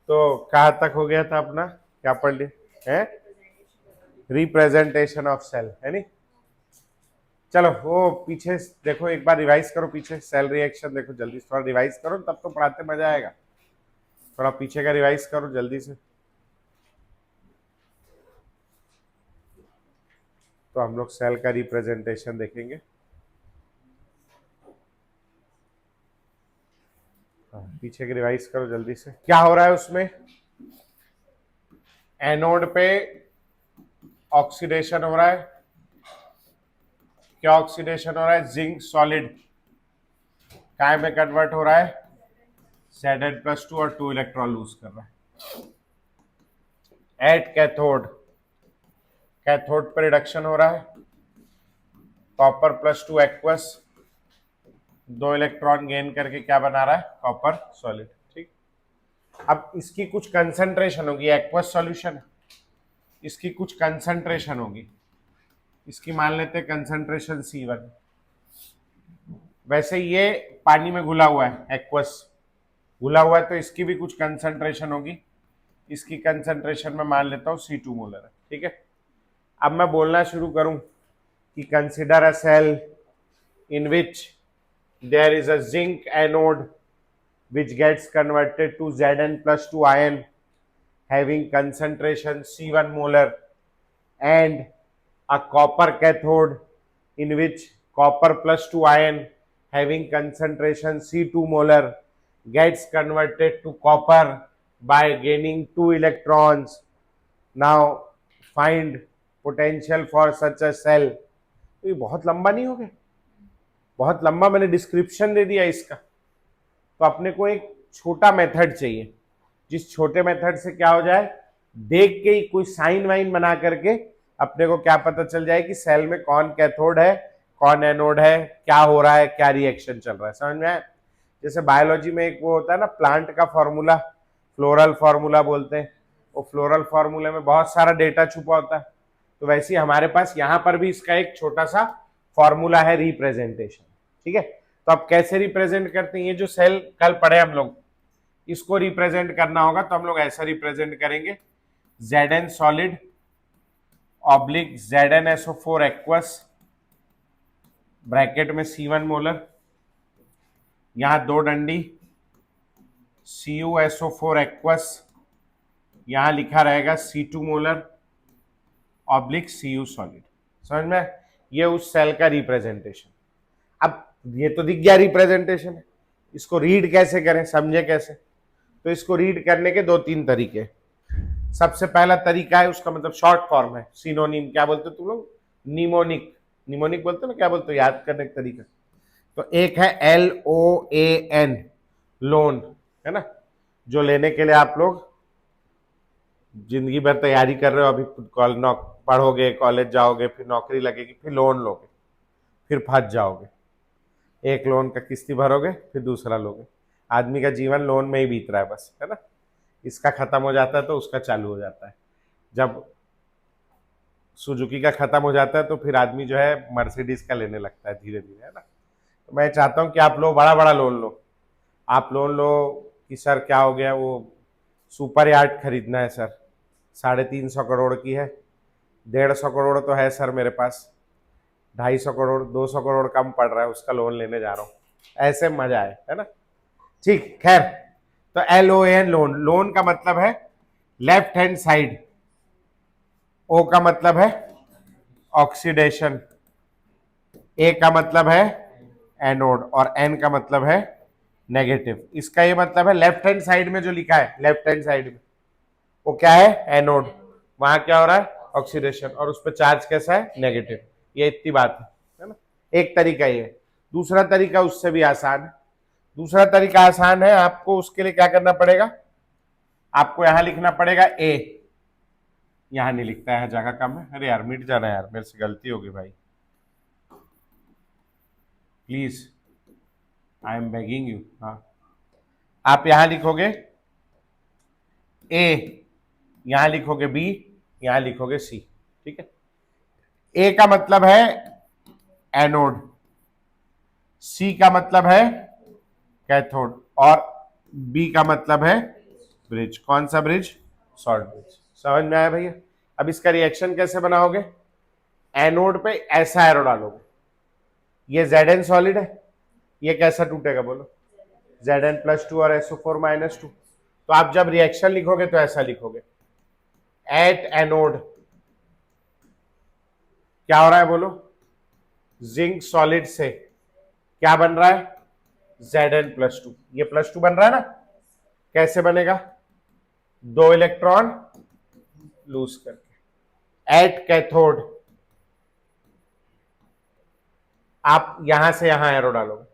तो कहाँ तक हो गया था अपना, क्या पढ़ लिए है? रिप्रेजेंटेशन ऑफ सेल, है नी? चलो वो पीछे देखो, एक बार रिवाइज करो पीछे सेल रिएक्शन, देखो जल्दी थोड़ा रिवाइज करो, तब तो पढ़ाते मजा आएगा। थोड़ा पीछे का रिवाइज करो जल्दी से। तो हम लोग सेल का रिप्रेजेंटेशन देखेंगे। पीछे के रिवाइज करो जल्दी से। क्या हो रहा है उसमें? एनोड पे ऑक्सीडेशन हो रहा है। क्या ऑक्सीडेशन हो रहा है? जिंक सॉलिड काय में कन्वर्ट हो रहा है? Zn+2 और 2 इलेक्ट्रॉन लूज कर रहा है। एट कैथोड, कैथोड पे रिडक्शन हो रहा है। कॉपर +2 एक्वस 2 इलेक्ट्रॉन गेन करके क्या बना रहा है? Copper solid. ठीक, अब इसकी कुछ कंसंट्रेशन होगी, एक्वस सॉल्यूशन, इसकी कुछ कंसंट्रेशन होगी, इसकी मान लेते हैं कंसंट्रेशन C1। वैसे ये पानी में घुला हुआ है, एक्वस घुला हुआ है, तो इसकी भी कुछ कंसंट्रेशन होगी, इसकी कंसंट्रेशन में मान लेता हूं C2 मोलर है। ठीक है, अब मैं बोलना शुरू करूं कि consider a cell in which there is a zinc anode which gets converted to Zn+2 ion having concentration C1 molar, and a copper cathode in which copper +2 ion having concentration C2 molar gets converted to copper by gaining 2 electrons. Now find potential for such a cell. तो ये बहुत लंबा नहीं हो गया? बहुत लंबा मैंने डिस्क्रिप्शन दे दिया इसका। तो अपने को एक छोटा मेथड चाहिए, जिस छोटे मेथड से क्या हो जाए, देख के ही कोई साइन वाइन बना करके अपने को क्या पता चल जाए कि सेल में कौन कैथोड है, कौन एनोड है, क्या हो रहा है, क्या रिएक्शन चल रहा है। समझ में आया? जैसे बायोलॉजी में एक वो होता है ना, प्लांट का फॉर्मूला, फ्लोरल फॉर्मूला बोलते हैं, वो फ्लोरल फॉर्मूले में बहुत सारा डेटा छुपा होता है। तो वैसे ही हमारे पास यहाँ पर भी इसका एक छोटा सा फॉर्मूला है, रिप्रेजेंटेशन। ठीक है, तो अब कैसे रिप्रेजेंट करते हैं? ये जो सेल कल पढ़े हम लोग, इसको रिप्रेजेंट करना होगा तो हम लोग ऐसा रिप्रेजेंट करेंगे, Zn solid oblique ZnSO4 aqueous, bracket में C1 मोलर, यहां 2 डंडी CuSO4 एक्वस, यहां लिखा रहेगा C2 molar oblique Cu solid. समझ में? ये उस सेल का रिप्रेजेंटेशन। अब ये तो दिख गया रिप्रेजेंटेशन है, इसको रीड कैसे करें, समझे कैसे? तो इसको रीड करने के 2-3 तरीके। सबसे पहला तरीका है, उसका मतलब शॉर्ट फॉर्म है, सिनोनिम। क्या बोलते हो तुम लोग? निमोनिक। निमोनिक बोलते हो ना, क्या बोलते हो? याद करने का तरीका। तो एक है LOAN, लोन, है ना, जो लेने के लिए आप लोग जिंदगी भर तैयारी कर रहे हो। अभी पढ़ोगे, कॉलेज जाओगे, फिर नौकरी लगेगी, फिर लोन लोगे, फिर फंस जाओगे। एक लोन का किस्ती भरोगे, फिर दूसरा लोगे। आदमी का जीवन लोन में ही बीत रहा है बस, है ना। इसका खत्म हो जाता है तो उसका चालू हो जाता है। जब सुजुकी का खत्म हो जाता है तो फिर आदमी जो है मर्सिडीज का लेने लगता है धीरे धीरे, है ना। तो मैं चाहता हूं कि आप लोग बड़ा बड़ा लोन लो। आप लोन लो कि सर क्या हो गया, वो सुपर यार्ड खरीदना है सर, 350 करोड़ की है, 150 करोड़ तो है सर मेरे पास, 250 करोड़ 200 करोड़ कम पड़ रहा है, उसका लोन लेने जा रहा हूँ। ऐसे मजा है ना। ठीक, खैर, तो LOAN लोन, लोन का मतलब है लेफ्ट हैंड साइड, O का मतलब है ऑक्सीडेशन, A का मतलब है एनोड, और N का मतलब है नेगेटिव। इसका ये मतलब है लेफ्ट हैंड साइड में जो लिखा है, लेफ्ट हैंड साइड में वो क्या है? एनोड। वहां क्या हो रहा है? ऑक्सीडेशन, और उस पर चार्ज कैसा है? नेगेटिव। ये इतनी बात है ना। एक तरीका ये। दूसरा तरीका उससे भी आसान है। दूसरा तरीका आसान है, आपको उसके लिए क्या करना पड़ेगा? आपको यहां लिखना पड़ेगा A, यहां नहीं लिखता है, जगह कम है। अरे यार मिट जाना यार, मेरे से गलती होगी भाई, please, I am begging you. हाँ, आप यहां लिखोगे A, यहां लिखोगे B, यहां लिखोगे C। ठीक है, A का मतलब है एनोड, C का मतलब है कैथोड, और B का मतलब है ब्रिज। कौन सा ब्रिज? Short bridge. समझ में आया भैया? अब इसका रिएक्शन कैसे बनाओगे? एनोड पे ऐसा एरो डालोगे, ये Zn सॉलिड है, ये कैसा टूटेगा बोलो? Zn+2 और SO4-2। तो आप जब रिएक्शन लिखोगे तो ऐसा लिखोगे, एट एनोड क्या हो रहा है बोलो? जिंक सॉलिड से क्या बन रहा है? Zn+2। ये +2 बन रहा है ना? कैसे बनेगा? 2 इलेक्ट्रॉन लूज करके। एट कैथोड आप यहां से यहां एरो डालोगे,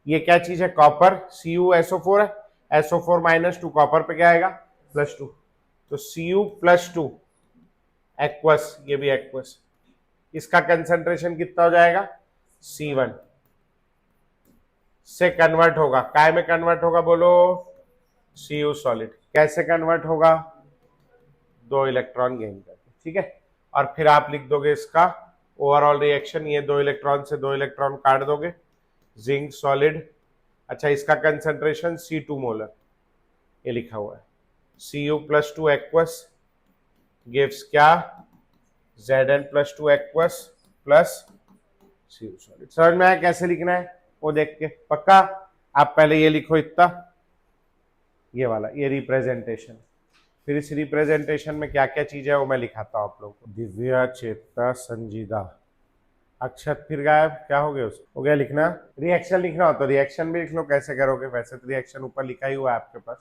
ये क्या चीज है? कॉपर। CuSO4 है, SO4-2 कॉपर पे क्या आएगा? +2। तो Cu+2 एक्वस, ये भी एक्वस, इसका कंसंट्रेशन कितना हो जाएगा? C1 से कन्वर्ट होगा, काय में कन्वर्ट होगा बोलो? Cu solid. कैसे कन्वर्ट होगा? 2 इलेक्ट्रॉन गेन करके, ठीक है। और फिर आप लिख दोगे इसका ओवरऑल रिएक्शन, ये 2 इलेक्ट्रॉन से 2 इलेक्ट्रॉन काट दोगे, जिंक सॉलिड। अच्छा, इसका कंसंट्रेशन C2 मोलर, ये लिखा हुआ है। Cu+2 एक्वस गिव्स क्या? Zn+2 aqueous plus Cu solid. समझ में आया कैसे लिखना है? वो देख के पक्का। आप पहले ये लिखो इतना, ये वाला, ये रिप्रेजेंटेशन। फिर इस रिप्रेजेंटेशन में क्या क्या चीज है वो मैं लिखाता हूँ आप लोगों को। दिव्या, चेतना, संजीदा, अक्षत फिर गायब, क्या हो गया उसको? हो गया लिखना। रिएक्शन लिखना हो तो रिएक्शन भी लिख लो, कैसे करोगे? वैसे तो रिएक्शन ऊपर लिखा ही हुआ है आपके पास,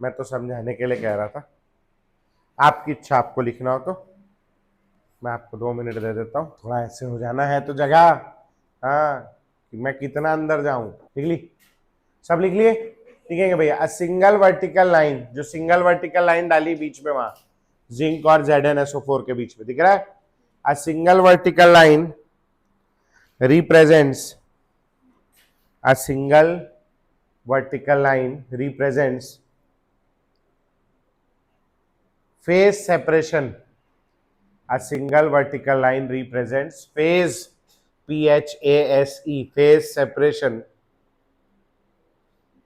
मैं तो समझाने के लिए कह रहा था। आपकी इच्छा, आपको लिखना हो तो मैं आपको 2 मिनट दे देता हूँ। थोड़ा ऐसे हो जाना है तो जगह, हाँ, कि मैं कितना अंदर जाऊं। लिख ली? सब लिख लिए? लिखेंगे भैया। अ सिंगल वर्टिकल लाइन, जो सिंगल वर्टिकल लाइन डाली बीच में वहां जिंक और ZnSO4 के बीच में, दिख रहा है? A single vertical line represents a single vertical line represents phase separation. A single vertical line represents phase, PHASE, phase separation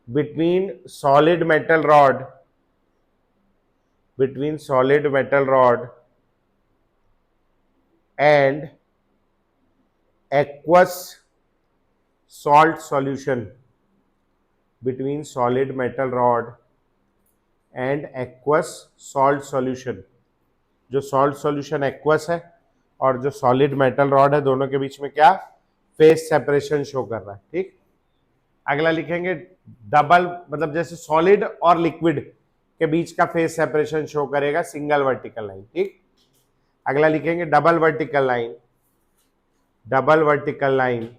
between solid metal rod, between solid metal rod and aqueous salt solution, between solid metal rod and aqueous salt solution। जो salt solution aqueous है और जो solid metal rod है, दोनों के बीच में क्या? Phase separation show कर रहा है, ठीक। अगला लिखेंगे डबल, मतलब जैसे सॉलिड और लिक्विड के बीच का फेज सेपरेशन शो करेगा सिंगल वर्टिकल लाइन, ठीक। अगला लिखेंगे double vertical line, double vertical line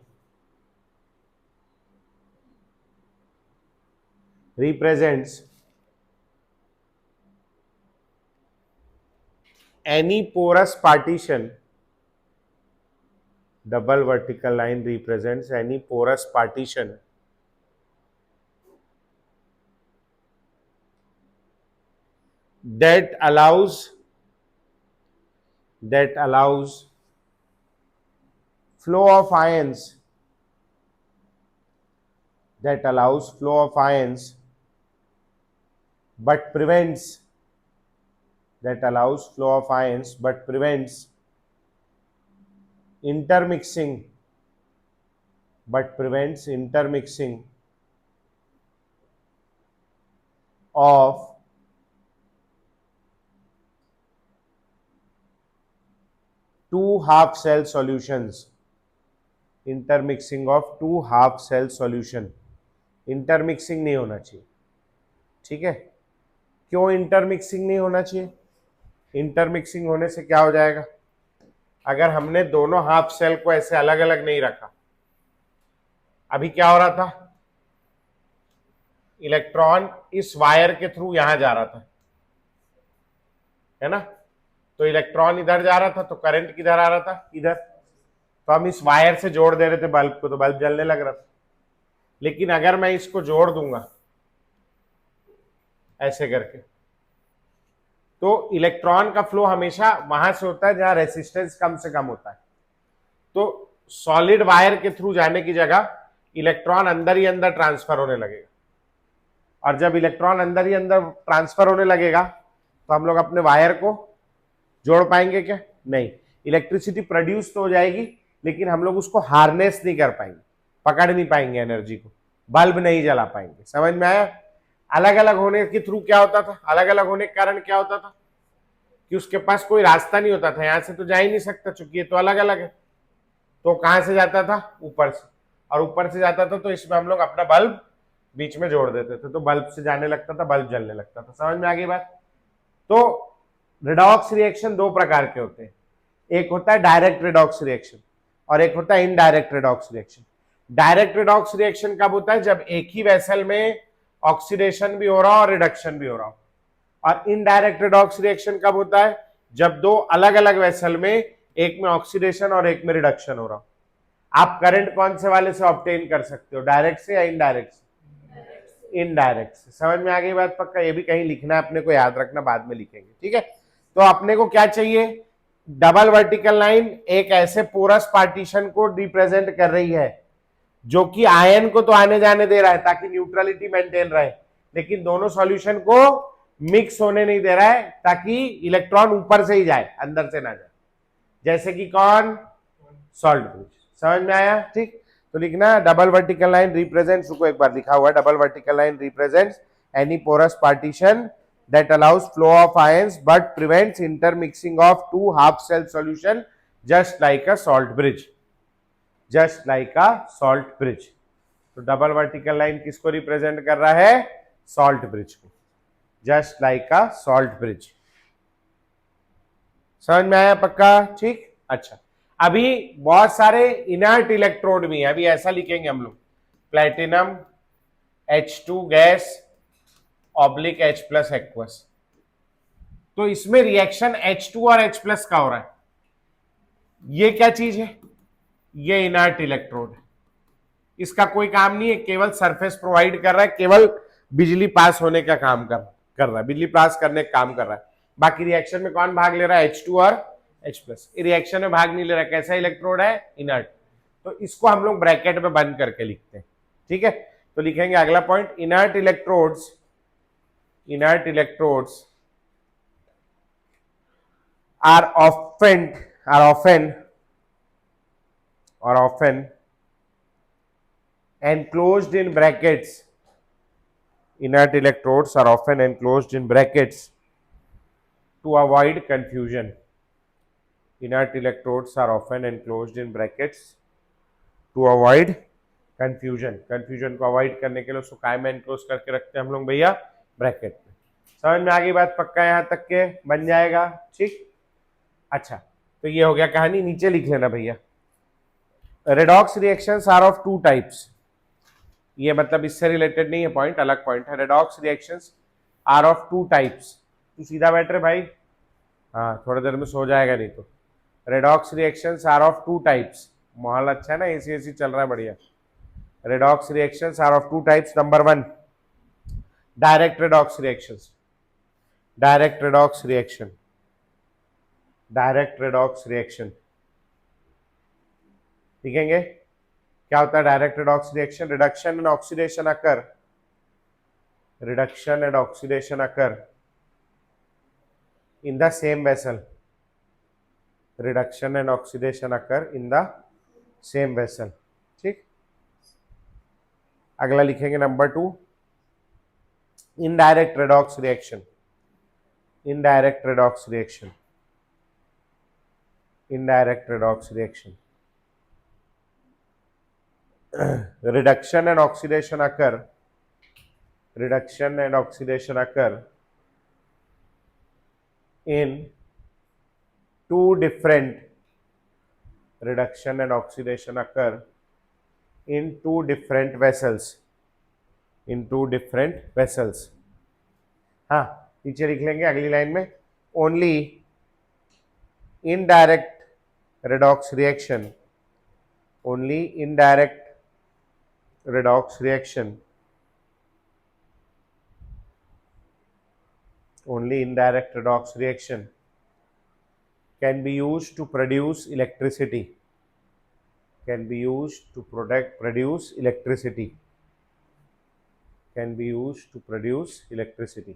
represents any porous partition, double vertical line represents any porous partition that allows flow of ions, that allows flow of ions but prevents, that allows flow of ions but prevents intermixing, but prevents intermixing of two half cell solutions, intermixing of two half cell solution। Intermixing नहीं होना चाहिए, ठीक है। क्यों intermixing नहीं होना चाहिए? Intermixing होने से क्या हो जाएगा? अगर हमने दोनों हाफ सेल को ऐसे अलग अलग नहीं रखा, अभी क्या हो रहा था? इलेक्ट्रॉन इस वायर के थ्रू यहां जा रहा था, है ना? तो इलेक्ट्रॉन इधर जा रहा था तो करंट किधर आ रहा था? इधर। तो हम इस वायर से जोड़ दे रहे थे बल्ब को, तो बल्ब जलने लग रहा था। लेकिन अगर मैं इसको जोड़ दूंगा ऐसे करके, तो इलेक्ट्रॉन का फ्लो हमेशा वहां से होता है जहां रेसिस्टेंस कम से कम होता है। तो सॉलिड वायर के थ्रू जाने की जगह इलेक्ट्रॉन अंदर ही अंदर ट्रांसफर होने लगेगा। और जब इलेक्ट्रॉन अंदर ही अंदर ट्रांसफर होने लगेगा तो हम लोग अपने वायर को जोड़ पाएंगे क्या? नहीं। इलेक्ट्रिसिटी प्रोड्यूस तो हो जाएगी लेकिन हम लोग उसको हार्नेस नहीं कर पाएंगे, पकड़ नहीं पाएंगे एनर्जी को, बल्ब नहीं जला पाएंगे। समझ में आया? अलग अलग होने के थ्रू क्या होता था, अलग अलग होने के कारण क्या होता था कि उसके पास कोई रास्ता नहीं होता था, यहां से तो जा ही नहीं सकता चूंकि ये तो अलग अलग है। तो कहां से जाता था? ऊपर से, और ऊपर से जाता था तो इसमें हम लोग अपना बल्ब बीच में जोड़ देते थे तो बल्ब से जाने लगता था, बल्ब जलने लगता था। समझ में आ गई बात? तो रिडॉक्स रिएक्शन दो प्रकार के होते हैं, एक होता है डायरेक्ट रिडॉक्स रिएक्शन और एक होता है indirect redox reaction. Direct redox reaction कब होता है? जब एक ही वेसल में ऑक्सीडेशन भी हो रहा हो और रिडक्शन भी हो रहा हो। और इनडायरेक्ट रिडॉक्स रिएक्शन कब होता है? जब दो अलग अलग वेसल में एक में ऑक्सीडेशन और एक में रिडक्शन हो रहा हो। आप करंट कौन से वाले से ऑब्टेन कर सकते हो, डायरेक्ट से या इनडायरेक्ट से? इनडायरेक्ट से। समझ में आ गई बात? पक्का? ये भी कहीं लिखना है अपने को, याद रखना, बाद में लिखेंगे, ठीक है? तो अपने को क्या चाहिए? डबल वर्टिकल लाइन एक ऐसे पोरस पार्टीशन को रिप्रेजेंट कर रही है जो कि आयन को तो आने जाने दे रहा है ताकि न्यूट्रलिटी मेंटेन रहे, लेकिन दोनों सॉल्यूशन को मिक्स होने नहीं दे रहा है ताकि इलेक्ट्रॉन ऊपर से ही जाए, अंदर से ना जाए। जैसे कि कौन? Salt bridge. समझ में आया? ठीक। तो लिखना डबल वर्टिकल लाइन रिप्रेजेंट्स, रुको एक बार लिखा हुआ है, double vertical line represents any porous partition that allows flow of ions but prevents intermixing of two half cell solution just like a salt bridge, just like a salt bridge। तो double vertical line किसको represent कर रहा है? Salt bridge को, just like a salt bridge. समझ में आया? पक्का? ठीक। अच्छा, अभी बहुत सारे इनर्ट इलेक्ट्रोड भी हैं, अभी ऐसा लिखेंगे हम लोग, platinum H2 gas oblique H plus aqueous. तो इसमें रिएक्शन H2 और H प्लस का हो रहा है। ये क्या चीज है? ये इनर्ट इलेक्ट्रोड है, इसका कोई काम नहीं है, केवल सरफेस प्रोवाइड कर रहा है, केवल बिजली पास होने का काम कर रहा है, बिजली पास करने का काम कर रहा है। बाकी रिएक्शन में कौन भाग ले रहा है? H2 और H प्लस। रिएक्शन में भाग नहीं ले रहा है। कैसा इलेक्ट्रोड है? इनर्ट। तो इसको हम लोग ब्रैकेट में बंद करके लिखते हैं, ठीक है? तो लिखेंगे अगला point, inert electrodes are often enclosed in brackets. Inert electrodes are often enclosed in brackets to avoid confusion. Inert electrodes are often enclosed in brackets to avoid confusion. Confusion को avoid करने के लिए उसको काय में enclose करके रखते हैं हम लोग भैया? ब्रैकेट में। समझ में आ गई बात? पक्का? यहां तक के बन जाएगा, ठीक। अच्छा, तो ये हो गया कहानी, नीचे लिख लेना भैया। Redox reactions are of two types. ये मतलब इससे रिलेटेड नहीं है पॉइंट, अलग पॉइंट है। Redox reactions are of two types. तू सीधा बैठ रहे भाई, हाँ थोड़ी देर में सो जाएगा नहीं तो। Redox reactions are of two types. माहौल अच्छा है ना, एसी एसी चल रहा है, बढ़िया। Redox reactions are of two types. Number one, direct redox reactions. Direct redox reaction, direct redox reaction लिखेंगे। क्या होता है direct redox reaction? Reduction and oxidation occur, reduction and oxidation occur in the same vessel. Reduction and oxidation occur in the same vessel, ठीक। अगला लिखेंगे number two, indirect redox reaction. Indirect redox reaction, indirect redox reaction. Reduction and oxidation occur, reduction and oxidation occur in two different, reduction and oxidation occur in two different vessels, in two different vessels। हाँ, नीचे लिख लेंगे अगली line में, only indirect redox reaction, only indirect redox reaction, only indirect redox reaction can be used to produce electricity, can be used to produce electricity, can be use to produce electricity.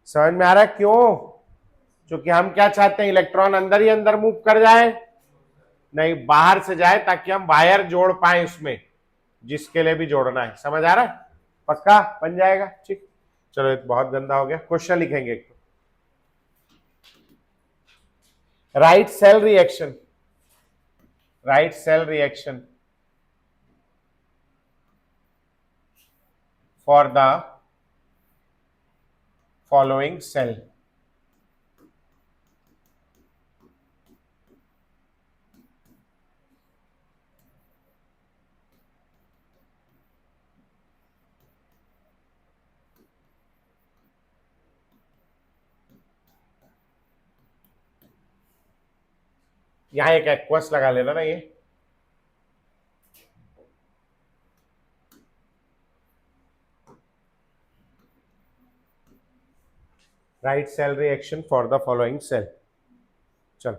समझ में आ रहा है क्यों? क्योंकि हम क्या चाहते हैं, इलेक्ट्रॉन अंदर ही अंदर मूव कर जाए, नहीं बाहर से जाए, ताकि हम वायर जोड़ पाए उसमें, जिसके लिए भी जोड़ना है। समझ आ रहा है? पक्का बन जाएगा? ठीक, चलो ये तो बहुत गंदा हो गया। क्वेश्चन लिखेंगे एक, write cell reaction, write cell reaction for the following cell. यहां एक एक्वस लगा लेना ना, ये write cell reaction for the following cell. चल,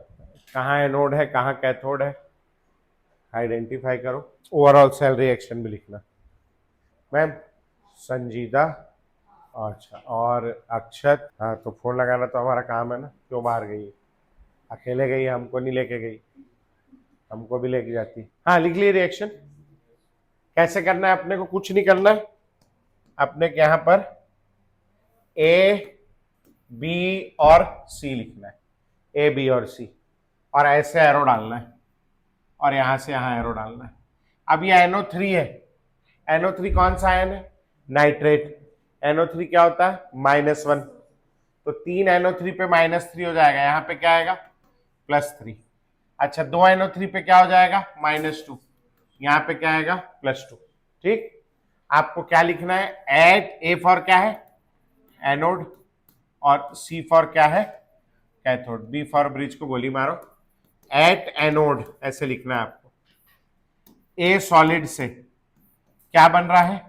कहाँ एनोड है, कहाँ कैथोड है, आइडेंटिफाई करो। ओवरऑल सेल रिएक्शन भी लिखना। मैम संजीदा, अच्छा, और अक्षत, हाँ तो फोन लगाना तो हमारा काम है ना। क्यों बाहर गई है? अकेले गई, हमको नहीं लेके गई, हमको भी लेके जाती। हाँ लिख ली रिएक्शन। कैसे करना है अपने को? कुछ नहीं करना है अपने के, यहाँ पर ए बी और सी लिखना है, ए बी और सी, और ऐसे एरो डालना है, और यहां से यहां एरो डालना है। अब ये NO3 है, NO3 कौन सा आयन है? नाइट्रेट। NO3 क्या होता है? -1, तो 3 NO3 पे -3 हो जाएगा, यहाँ पे क्या आएगा? +3। अच्छा, 2 NO3 पे क्या हो जाएगा? -2, यहाँ पे क्या आएगा? +2। ठीक, आपको क्या लिखना है? एट, ए फॉर क्या है? एनोड, और सी फॉर क्या है? कैथोड। बी फॉर ब्रिज को गोली मारो। एट एनोड ऐसे लिखना है आपको। ए सॉलिड से क्या बन रहा है?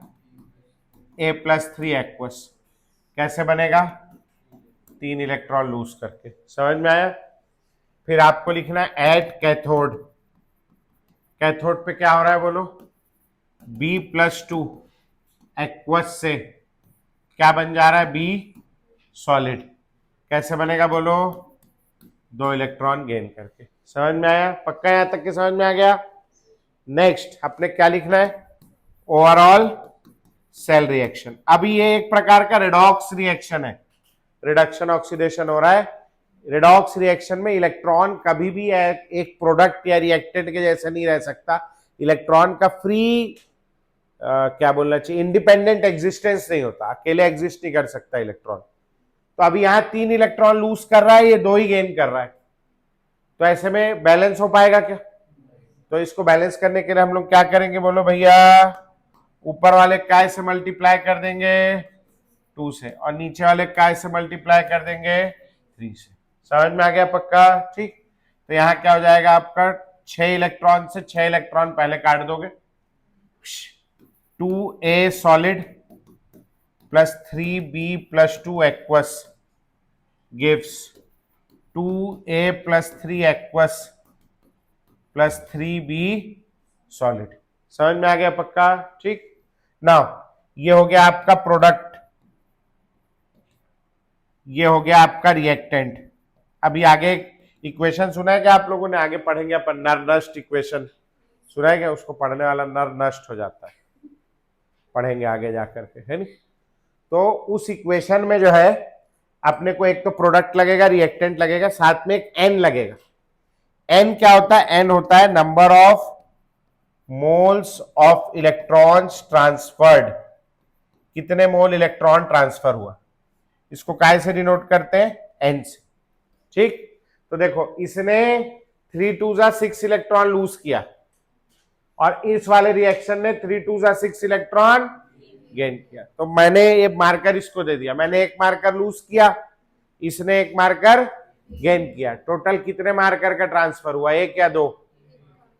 A+3 aqueous. कैसे बनेगा? 3 इलेक्ट्रॉन लूज करके। समझ में आया? फिर आपको लिखना है एट कैथोड। कैथोड पे क्या हो रहा है बोलो? B+2 एक्वस से क्या बन जा रहा है? B solid. कैसे बनेगा बोलो? 2 इलेक्ट्रॉन गेन करके। समझ में आया? पक्का यहां तक के समझ में आ गया? नेक्स्ट अपने क्या लिखना है? Overall cell reaction. अभी ये एक प्रकार का रिडॉक्स रिएक्शन है, रिडक्शन ऑक्सीडेशन हो रहा है। रिडॉक्स रिएक्शन में इलेक्ट्रॉन कभी भी एक प्रोडक्ट या रिएक्टेंट के जैसे नहीं रह सकता। इलेक्ट्रॉन का फ्री क्या बोलना चाहिए, इंडिपेंडेंट एग्जिस्टेंस नहीं होता, अकेले एग्जिस्ट नहीं कर सकता इलेक्ट्रॉन। तो अभी यहां 3 इलेक्ट्रॉन लूज कर रहा है, ये 2 ही गेन कर रहा है, तो ऐसे में बैलेंस हो पाएगा क्या? तो इसको बैलेंस करने के लिए हम लोग क्या करेंगे बोलो भैया? ऊपर वाले काय से मल्टीप्लाई कर देंगे 2 से, और नीचे वाले काय से मल्टीप्लाई कर देंगे 3 से। समझ में आ गया? पक्का? ठीक, तो यहां क्या हो जाएगा आपका? 6 इलेक्ट्रॉन से 6 इलेक्ट्रॉन पहले काट दोगे। 2A solid plus 3B+2 aqueous gives 2A+3 aqueous plus 3B solid. समझ में आ गया? पक्का? ठीक, नाउ ये हो गया आपका प्रोडक्ट, ये हो गया आपका रिएक्टेंट। अभी आगे इक्वेशन सुना है क्या आप लोगों ने? आगे पढ़ेंगे अपन, नर नष्ट इक्वेशन सुना है क्या? उसको पढ़ने वाला नर नष्ट हो जाता है, पढ़ेंगे आगे जाकर के, है नहीं? तो उस इक्वेशन में जो है अपने को एक तो प्रोडक्ट लगेगा, रिएक्टेंट लगेगा, साथ में एक एन लगेगा। एन क्या होता है? एन होता है number of moles of electrons transferred. कितने मोल इलेक्ट्रॉन ट्रांसफर हुआ, इसको काय से डिनोट करते हैं? एन से। ठीक, तो देखो इसने 3 2 6 इलेक्ट्रॉन लूज किया, और इस वाले रिएक्शन ने 3 2 6 इलेक्ट्रॉन गेन किया। तो मैंने ये मार्कर इसको दे दिया, मैंने एक मार्कर लूज किया, इसने एक मार्कर गेन किया। टोटल कितने मार्कर का ट्रांसफर हुआ? एक या दो?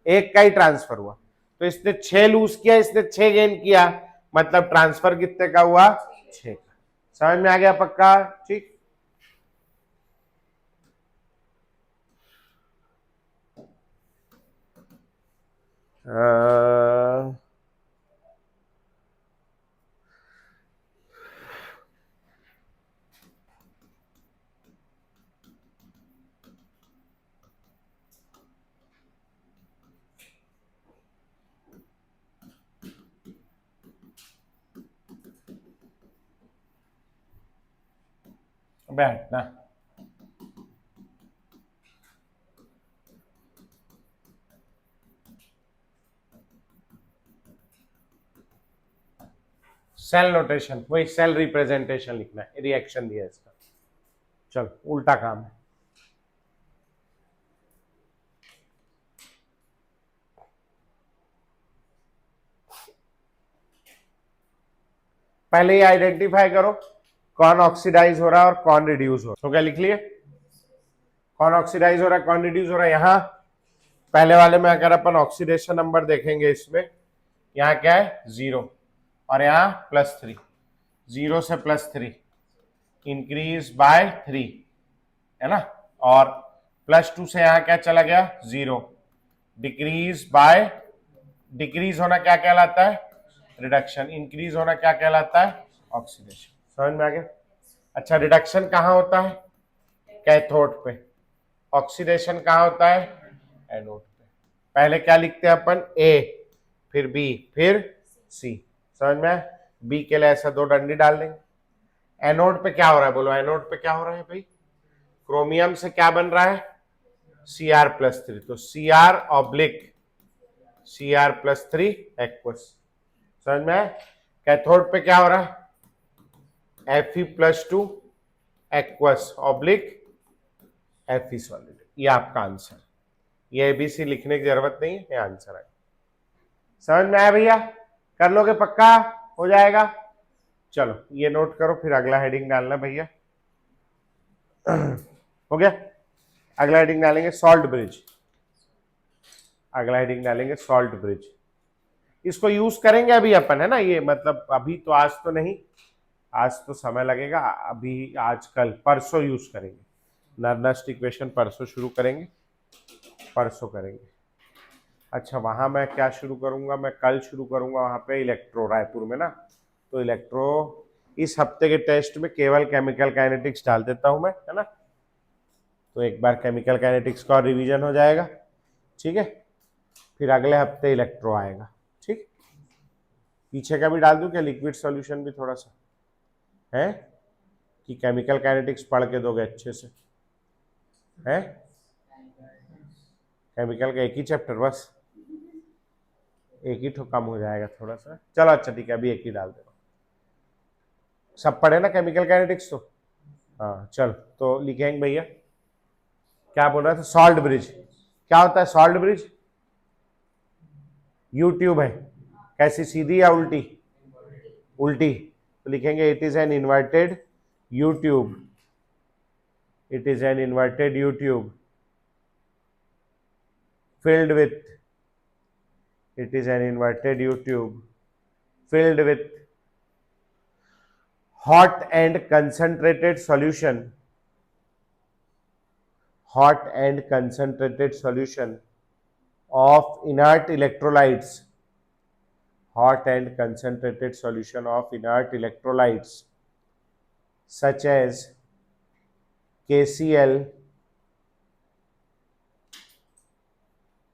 एक का ही ट्रांसफर हुआ। तो इसने 6 लूज किया, इसने 6 गेन किया, मतलब ट्रांसफर कितने का हुआ? 6 का। समझ में आ गया? पक्का? ठीक, बैठना। सेल नोटेशन, वही सेल रिप्रेजेंटेशन लिखना है, रिएक्शन दिया इसका। चलो उल्टा काम है। पहले ये आइडेंटिफाई करो कौन ऑक्सीडाइज हो रहा है और कौन रिड्यूस हो रहा है। तो क्या लिख लिए, कौन ऑक्सीडाइज हो रहा है कौन रिड्यूस हो रहा है। यहां पहले वाले में अगर अपन ऑक्सीडेशन नंबर देखेंगे इसमें, यहाँ क्या है 0 और यहाँ +3, 0 से +3 इंक्रीज बाय 3 है ना, और +2 से यहाँ क्या चला गया 0, डिक्रीज बाय, डिक्रीज होना क्या कहलाता है रिडक्शन, इंक्रीज होना क्या कहलाता है ऑक्सीडेशन। समझ में आ गया। अच्छा रिडक्शन कहाँ होता है, कैथोड पे, ऑक्सीडेशन कहाँ होता है एनोड पे। पहले क्या लिखते हैं अपन, ए फिर बी फिर सी। समझ में, बी के लिए ऐसा 2 डंडी डाल देंगे। एनोड पे क्या हो रहा है बोलो, एनोड पे क्या हो रहा है भाई, क्रोमियम से क्या बन रहा है Cr+3, तो Cr+3 एक्वस। समझ में। कैथोड पे क्या हो रहा है Fe+2 aqueous oblique Fe solid. ये आपका आंसर, ये एबीसी लिखने की जरूरत नहीं है, ये आंसर है। समझ में आया भैया, कर लोगे पक्का, हो जाएगा। चलो ये नोट करो, फिर अगला हेडिंग डालना भैया। हो गया, अगला हेडिंग डालेंगे सॉल्ट ब्रिज। अगला हेडिंग डालेंगे सॉल्ट ब्रिज। इसको यूज करेंगे अभी अपन, है ना, ये मतलब अभी तो आज तो नहीं, आज तो समय लगेगा, अभी आज कल परसों यूज करेंगे। नर्नस्ट इक्वेशन परसों शुरू करेंगे, परसों करेंगे। अच्छा वहां मैं क्या शुरू करूंगा, मैं कल शुरू करूंगा वहां पे इलेक्ट्रो, रायपुर में ना, तो इलेक्ट्रो इस हफ्ते के टेस्ट में केवल केमिकल काइनेटिक्स डाल देता हूं मैं, है ना, तो एक बार केमिकल काइनेटिक्स का रिवीजन हो जाएगा, ठीक है, फिर अगले हफ्ते इलेक्ट्रो आएगा, ठीक। पीछे का भी डाल दूं क्या, लिक्विड सॉल्यूशन भी थोड़ा सा है, कि केमिकल काइनेटिक्स पढ़ के दोगे अच्छे से, है केमिकल का एक ही चैप्टर बस, एक ही तो कम हो जाएगा थोड़ा सा। चलो अच्छा ठीक है, अभी एक ही डाल दे, सब पढ़े ना केमिकल काइनेटिक्स तो, हाँ चलो तो लिखेंगे भैया। क्या बोल रहा था, सॉल्ट ब्रिज क्या होता है, सॉल्ट ब्रिज यू ट्यूब है, कैसी सीधी या उल्टी, उल्टी, तो लिखेंगे it is an inverted you tube, it is an inverted you tube filled with, it is an inverted U tube filled with hot and concentrated solution, hot and concentrated solution of inert electrolytes, hot and concentrated solution of inert electrolytes such as KCl,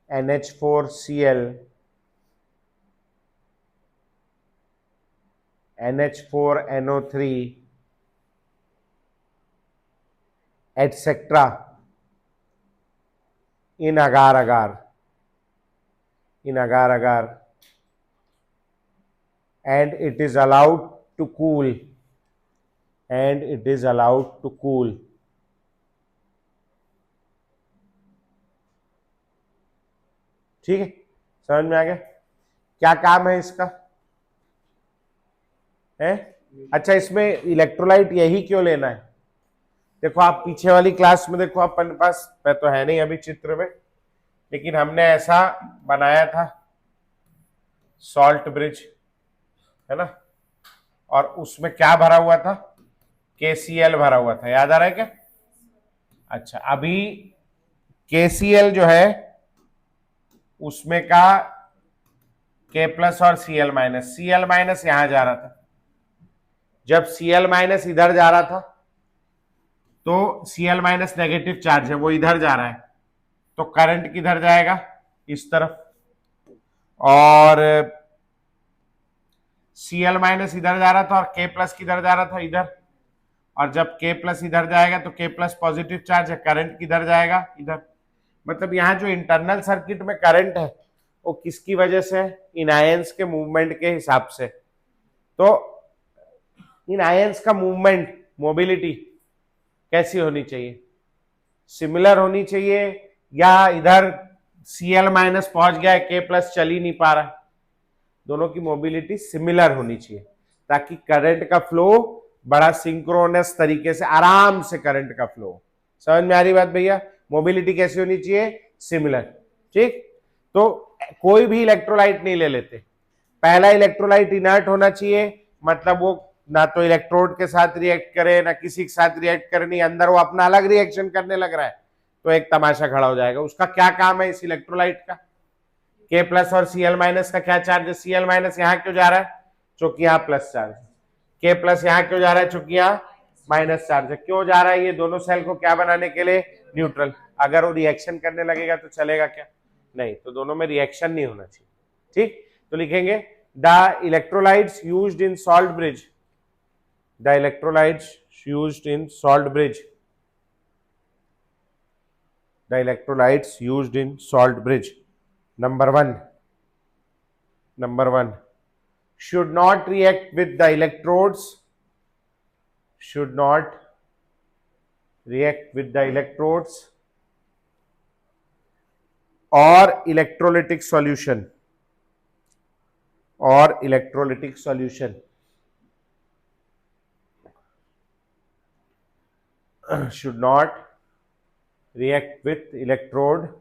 NH4Cl, NH4NO3 etc. in agar agar, in agar agar, and it is allowed to cool, and it is allowed to cool. ठीक है, समझ में आ गया क्या काम है इसका, है। अच्छा इसमें इलेक्ट्रोलाइट यही क्यों लेना है, देखो आप पीछे वाली क्लास में देखो, अपन पास मैं तो है नहीं अभी चित्र में, लेकिन हमने ऐसा बनाया था सॉल्ट ब्रिज, है ना, और उसमें क्या भरा हुआ था, KCl भरा हुआ था, याद आ रहा है क्या। अच्छा अभी KCl जो है उसमें का K+ और Cl-, यहां जा रहा था, जब Cl- इधर जा रहा था तो Cl- नेगेटिव चार्ज है वो इधर जा रहा है, तो करंट किधर जाएगा इस तरफ, और Cl- इधर जा रहा था और K+ किधर जा रहा था इधर, और जब K प्लस इधर जाएगा तो K प्लस पॉजिटिव चार्ज है, करंट किधर जाएगा, इधर। मतलब यहाँ जो इंटरनल सर्किट में करंट है वो किसकी वजह से, इन आयंस के मूवमेंट के हिसाब से। तो इन आयंस का मूवमेंट, मोबिलिटी कैसी होनी चाहिए, सिमिलर होनी चाहिए, या इधर Cl माइनस पहुंच गया है, K प्लस चल ही नहीं पा रहा है। दोनों की मोबिलिटी सिमिलर होनी चाहिए ताकि करंट का फ्लो बड़ा सिंक्रोनस तरीके से, आराम से करंट का फ्लो। समझ में आ रही बात भैया? मोबिलिटी कैसी होनी चाहिए, सिमिलर। ठीक, तो कोई भी इलेक्ट्रोलाइट नहीं ले लेते, पहला इलेक्ट्रोलाइट इनर्ट होना चाहिए, मतलब वो ना तो इलेक्ट्रोड के साथ रिएक्ट करे ना किसी के साथ रिएक्ट करे, नहीं अंदर वो अपना अलग रिएक्शन करने लग रहा है तो एक तमाशा खड़ा हो जाएगा। उसका क्या काम है इस इलेक्ट्रोलाइट का, K प्लस और Cl माइनस का क्या चार्ज है, Cl माइनस यहाँ क्यों जा रहा है, चूंकि यहाँ प्लस चार्ज है, K प्लस यहाँ क्यों जा रहा है, चूंकि यहाँ माइनस चार्ज है। क्यों जा रहा है, ये दोनों सेल को क्या बनाने के लिए, न्यूट्रल। अगर वो रिएक्शन करने लगेगा तो चलेगा क्या, नहीं, तो दोनों में रिएक्शन नहीं होना चाहिए। ठीक, तो लिखेंगे the electrolytes used in salt bridge, the electrolytes used in salt bridge, the electrolytes used in salt bridge, number one should not react with the electrodes, should not react with the electrodes or electrolytic solution, or electrolytic solution should not react with electrode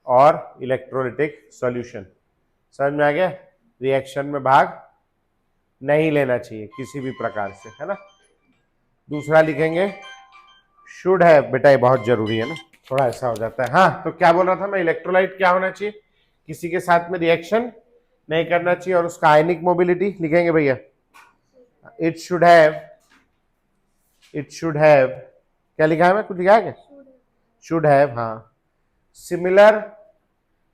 और electrolytic solution. समझ में आ गया? Reaction में भाग नहीं लेना चाहिए किसी भी प्रकार से, है ना। दूसरा लिखेंगे शुड है, बेटा ये बहुत जरूरी है ना, थोड़ा ऐसा हो जाता है। हाँ, तो क्या बोल रहा था मैं, इलेक्ट्रोलाइट क्या होना चाहिए, किसी के साथ में रिएक्शन नहीं करना चाहिए, और उसका आयनिक मोबिलिटी लिखेंगे भैया, it should have, it should have, क्या लिखा है, मैं कुछ लिखा है क्या, शुड हैव, हाँ, similar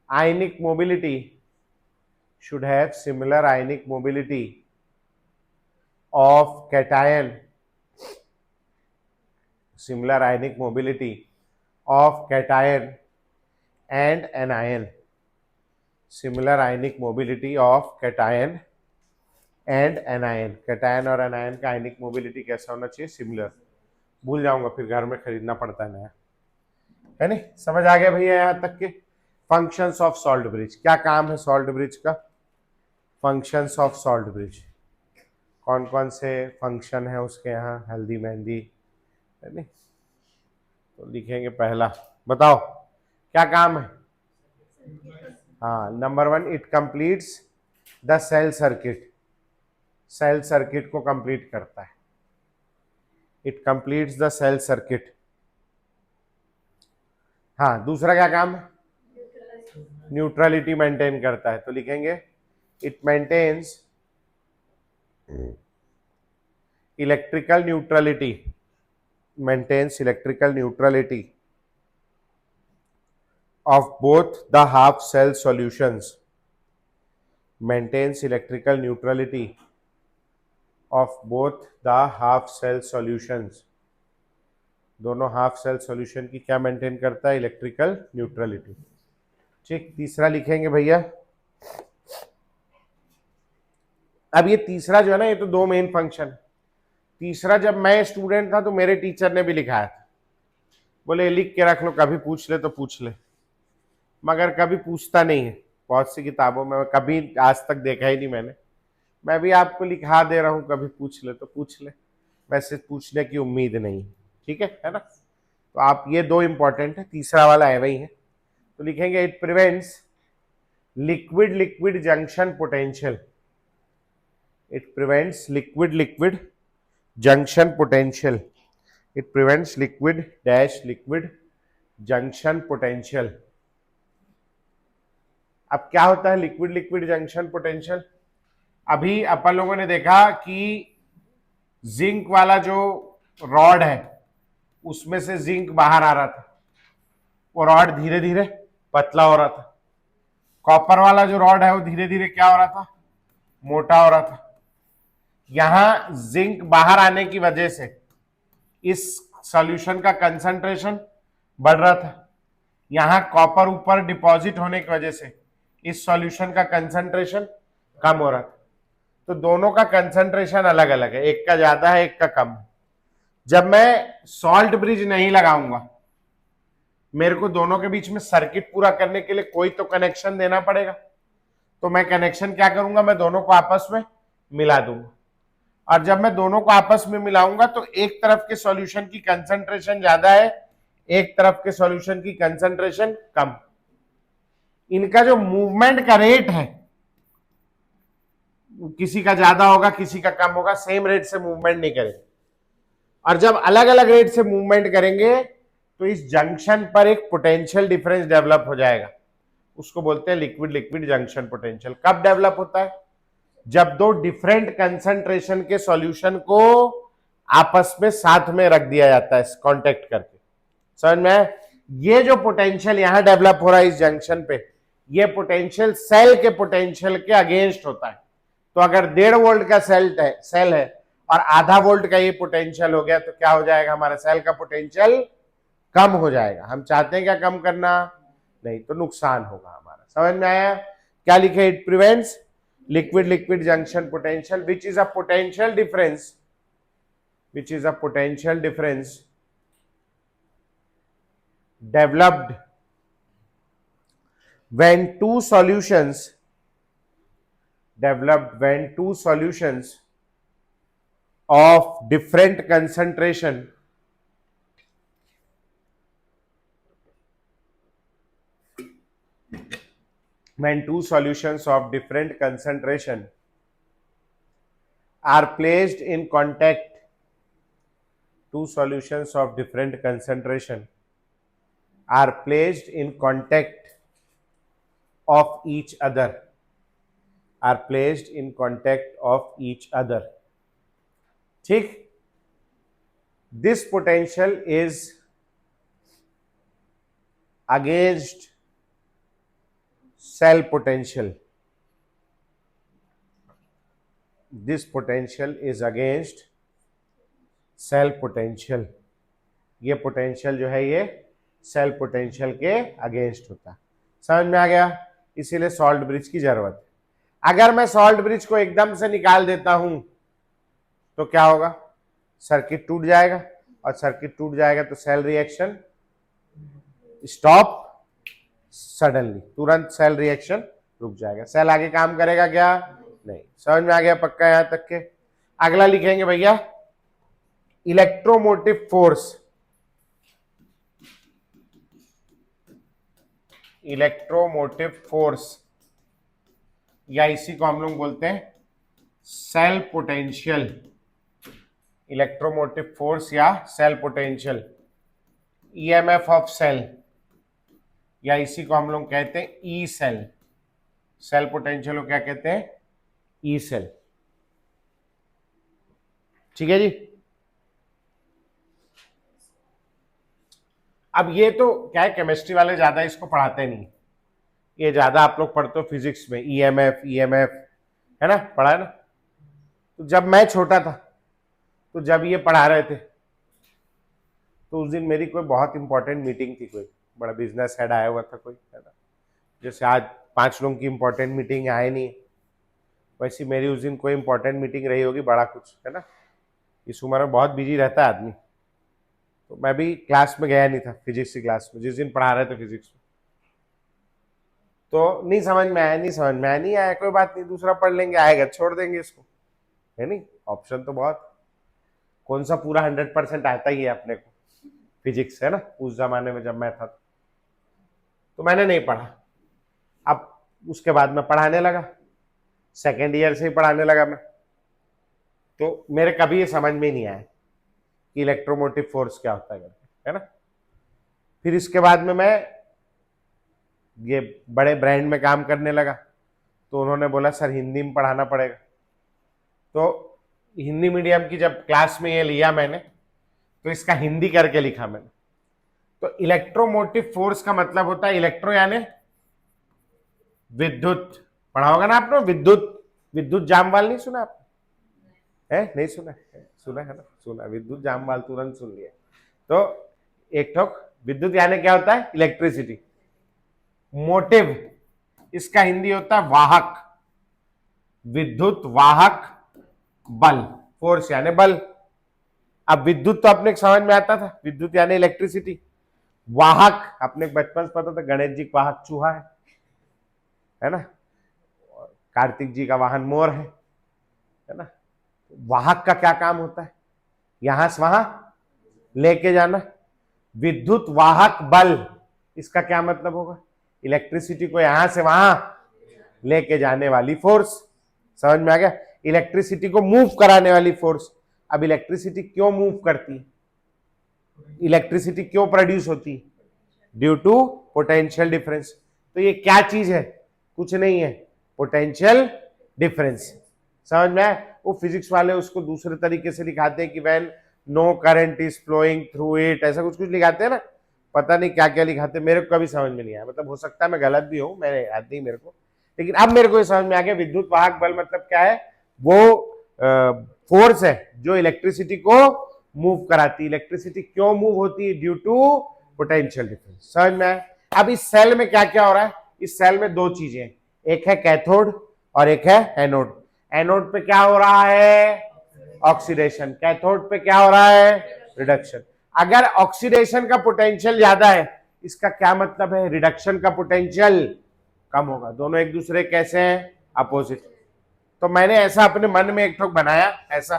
ionic mobility, should have similar ionic mobility of cation, similar ionic mobility of cation and anion, similar ionic mobility of cation and anion, cation और anion का ionic mobility कैसा होना चाहिए, सिमिलर। भूल जाऊंगा फिर घर में खरीदना पड़ता है नया, है नहीं। समझ आ गया भैया यहां तक के फंक्शंस ऑफ सॉल्ट ब्रिज, क्या काम है सॉल्ट ब्रिज का, फंक्शंस ऑफ सॉल्ट ब्रिज, कौन कौन से फंक्शन है उसके यहाँ, हल्दी मेहंदी, है नहीं। तो लिखेंगे पहला, बताओ क्या काम है, हाँ, number 1 it completes the cell circuit, cell circuit को कंप्लीट करता है, it completes the cell circuit. हाँ, दूसरा क्या काम है, न्यूट्रलिटी मेंटेन करता है, तो लिखेंगे it maintains electrical neutrality, maintains electrical neutrality of both the half cell solutions, maintains electrical neutrality of both the half cell solutions, दोनों हाफ सेल सॉल्यूशन की क्या मेंटेन करता है, इलेक्ट्रिकल न्यूट्रलिटी। ठीक, तीसरा लिखेंगे भैया, अब ये तीसरा जो है ना, ये तो दो मेन फंक्शन, तीसरा जब मैं स्टूडेंट था तो मेरे टीचर ने भी लिखाया था, बोले लिख के रख लो, कभी पूछ ले तो पूछ ले, मगर कभी पूछता नहीं है, बहुत सी किताबों में कभी आज तक देखा ही नहीं मैंने। मैं भी आपको लिखा दे रहा हूं, कभी पूछ ले तो पूछ ले, वैसे पूछने की उम्मीद नहीं, ठीक है ना। तो आप ये दो इंपॉर्टेंट है, तीसरा वाला है वही है, तो लिखेंगे it prevents liquid liquid junction potential, it prevents liquid liquid junction potential, it prevents liquid dash liquid junction potential. अब क्या होता है लिक्विड लिक्विड जंक्शन पोटेंशियल, अभी अपन लोगों ने देखा कि जिंक वाला जो रॉड है उसमें से जिंक बाहर आ रहा था, वो रॉड धीरे धीरे पतला हो रहा था, कॉपर वाला जो रॉड है वो धीरे धीरे क्या हो रहा था, मोटा हो रहा था। यहां जिंक बाहर आने की वजह से इस सॉल्यूशन का कंसंट्रेशन बढ़ रहा था, यहां कॉपर ऊपर डिपॉजिट होने की वजह से इस सॉल्यूशन का कंसंट्रेशन कम हो रहा था। तो दोनों का कंसंट्रेशन अलग अलग है, एक का ज्यादा है, एक का कम है। जब मैं सॉल्ट ब्रिज नहीं लगाऊंगा, मेरे को दोनों के बीच में सर्किट पूरा करने के लिए कोई तो कनेक्शन देना पड़ेगा। तो मैं कनेक्शन क्या करूंगा, मैं दोनों को आपस में मिला दूंगा। और जब मैं दोनों को आपस में मिलाऊंगा तो एक तरफ के सॉल्यूशन की कंसंट्रेशन ज्यादा है, एक तरफ के सॉल्यूशन की कंसंट्रेशन कम। इनका जो मूवमेंट का रेट है, किसी का ज्यादा होगा, किसी का कम होगा, सेम रेट से मूवमेंट नहीं करेंगे। और जब अलग अलग रेट से मूवमेंट करेंगे तो इस जंक्शन पर एक पोटेंशियल डिफरेंस डेवलप हो जाएगा, उसको बोलते हैं लिक्विड लिक्विड जंक्शन पोटेंशियल। कब डेवलप होता है, जब दो डिफरेंट कंसंट्रेशन के सॉल्यूशन को आपस में साथ में रख दिया जाता है कांटेक्ट करके। समझ में? ये जो पोटेंशियल यहां डेवलप हो रहा है इस जंक्शन पे, ये पोटेंशियल सेल के पोटेंशियल के अगेंस्ट होता है। तो अगर 1.5 वोल्ट का सेल है और आधा वोल्ट का ये पोटेंशियल हो गया, तो क्या हो जाएगा, हमारा सेल का पोटेंशियल कम हो जाएगा। हम चाहते हैं क्या कम करना? नहीं, तो नुकसान होगा हमारा। समझ में आया? क्या लिखे? It prevents liquid liquid junction potential which is a potential difference developed when two solutions of different concentration are placed in contact. Two solutions of different concentration are placed in contact of each other, ठीक? This potential is against cell potential. This potential is against cell potential. ये potential जो है ये cell potential के against होता है। समझ में आ गया? इसीलिए सॉल्ट ब्रिज की जरूरत है। अगर मैं सॉल्ट ब्रिज को एकदम से निकाल देता हूं तो क्या होगा, सर्किट टूट जाएगा, और सर्किट टूट जाएगा तो सेल रिएक्शन स्टॉप सडनली, तुरंत सेल रिएक्शन रुक जाएगा। सेल आगे काम करेगा क्या? नहीं। समझ में आ गया पक्का यहां तक के? अगला लिखेंगे भैया इलेक्ट्रोमोटिव फोर्स। इलेक्ट्रोमोटिव फोर्स, या इसी को हम लोग बोलते हैं सेल पोटेंशियल। इलेक्ट्रोमोटिव फोर्स या cell potential, EMF of cell, या इसी को हम लोग कहते हैं ई सेल। सेल पोटेंशियल को क्या कहते हैं? E cell. ठीक है जी। अब ये तो क्या है, केमिस्ट्री वाले ज्यादा इसको पढ़ाते नहीं, ये ज्यादा आप लोग पढ़ते हो फिजिक्स में, ईएमएफ है ना, पढ़ा है ना। तो जब मैं छोटा था, तो जब ये पढ़ा रहे थे, तो उस दिन मेरी कोई बहुत इंपॉर्टेंट मीटिंग थी, कोई बड़ा बिजनेस हेड आया हुआ था कोई, है ना। जैसे आज 5 लोगों की इंपॉर्टेंट मीटिंग आए नहीं, वैसी मेरी उस दिन कोई इंपॉर्टेंट मीटिंग रही होगी, बड़ा कुछ, है ना। इस उम्र में बहुत बिजी रहता है आदमी। तो मैं भी क्लास में गया नहीं था, फिजिक्स की क्लास में, जिस दिन पढ़ा रहे थे फिजिक्स में। तो नहीं समझ में आया, नहीं आया, कोई बात नहीं, दूसरा पढ़ लेंगे, आएगा छोड़ देंगे इसको, है नहीं। ऑप्शन तो बहुत, कौन सा पूरा 100% आता ही है अपने को फिजिक्स, है ना। उस जमाने में जब मैं था तो मैंने नहीं पढ़ा। अब उसके बाद मैं पढ़ाने लगा, सेकेंड ईयर से ही पढ़ाने लगा मैं, तो मेरे कभी ये समझ में नहीं आया कि इलेक्ट्रोमोटिव फोर्स क्या होता है ना। फिर इसके बाद में मैं ये बड़े ब्रांड में काम करने लगा, तो उन्होंने बोला सर हिंदी में पढ़ाना पड़ेगा। तो हिंदी मीडियम की जब क्लास में ये लिया मैंने, तो इसका हिंदी करके लिखा मैंने। तो इलेक्ट्रोमोटिव फोर्स का मतलब होता है, इलेक्ट्रो यानी विद्युत, पढ़ा होगा ना आपने, विद्युत जामवाल नहीं सुना आपने? है नहीं सुना? सुना है ना, सुना, विद्युत जामवाल तुरंत सुन लिया। तो एक ठोक विद्युत यानी क्या होता है, इलेक्ट्रिसिटी। मोटिव इसका हिंदी होता है वाहक, विद्युत वाहक बल, फोर्स यानी बल। अब विद्युत तो अपने समझ में आता था, विद्युत यानी इलेक्ट्रिसिटी। वाहक अपने बचपन से पता था, गणेश जी का वाहक चूहा है ना, कार्तिक जी का वाहन मोर है ना। वाहक का क्या काम होता है, यहां से वहां लेके जाना। विद्युत वाहक बल, इसका क्या मतलब होगा, इलेक्ट्रिसिटी को यहां से वहां लेके जाने वाली फोर्स। समझ में आ गया, इलेक्ट्रिसिटी को मूव कराने वाली फोर्स। अब इलेक्ट्रिसिटी क्यों मूव करती है, इलेक्ट्रिसिटी क्यों प्रोड्यूस होती है, ड्यू टू पोटेंशियल डिफरेंस। तो ये क्या चीज है, कुछ नहीं है, पोटेंशियल डिफरेंस। समझ में आया, वो फिजिक्स वाले उसको दूसरे तरीके से दिखाते हैं कि when no current is flowing through it, ऐसा कुछ कुछ लिखाते हैं ना, पता नहीं क्या क्या लिखाते हैं, मेरे को कभी समझ में नहीं आया। मतलब हो सकता है मैं गलत भी हूं, मेरे याद नहीं मेरे को, लेकिन अब मेरे को ये समझ में आ गया विद्युत वाहक बल मतलब क्या है, वो फोर्स है जो इलेक्ट्रिसिटी को मूव कराती है। इलेक्ट्रिसिटी क्यों मूव होती है, ड्यू टू पोटेंशियल डिफरेंस। समझ में आया। अब इस सेल में क्या क्या हो रहा है, इस सेल में दो चीजें, एक है कैथोड और एक है एनोड। एनोड पे क्या हो रहा है, ऑक्सीडेशन। कैथोड पे क्या हो रहा है, रिडक्शन। अगर ऑक्सीडेशन का पोटेंशियल ज्यादा है, इसका क्या मतलब है, रिडक्शन का पोटेंशियल कम होगा। दोनों एक दूसरे कैसे हैं, अपोजिट। तो मैंने ऐसा अपने मन में एक ठोक बनाया ऐसा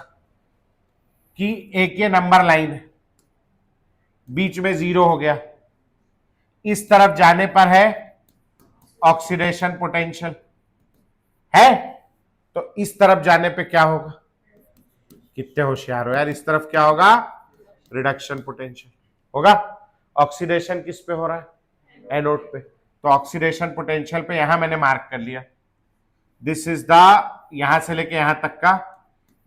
कि एक ये नंबर लाइन है, बीच में 0 हो गया, इस तरफ जाने पर है ऑक्सीडेशन पोटेंशियल है, तो इस तरफ जाने पे क्या होगा, कितने होशियार हो यार, इस तरफ क्या होगा, रिडक्शन पोटेंशियल होगा। ऑक्सीडेशन किस पे हो रहा है, एनोड पे, तो ऑक्सीडेशन पोटेंशियल पे यहां मैंने मार्क कर लिया, दिस इज द, यहां से लेके यहां तक का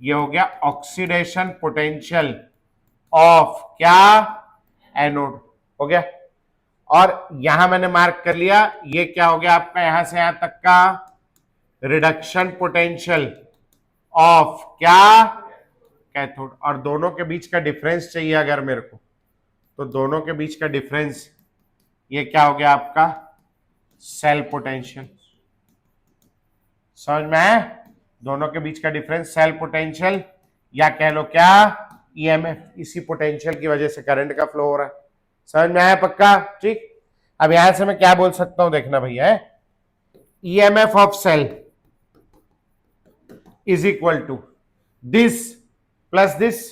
ये हो गया ऑक्सीडेशन पोटेंशियल ऑफ क्या, एनोड हो गया। और यहां मैंने मार्क कर लिया, ये क्या हो गया आपका, यहां से यहां तक का रिडक्शन पोटेंशियल ऑफ क्या, कैथोड। और दोनों के बीच का डिफरेंस चाहिए अगर मेरे को, तो दोनों के बीच का डिफरेंस ये क्या हो गया आपका, सेल पोटेंशियल। समझ में आया, दोनों के बीच का डिफरेंस सेल पोटेंशियल, या कह लो क्या, ईएमएफ। इसी पोटेंशियल की वजह से करंट का फ्लो हो रहा है। समझ में आया पक्का, ठीक। अब यहां से मैं क्या बोल सकता हूं, देखना भैया, है EMF of cell is equal to this plus this,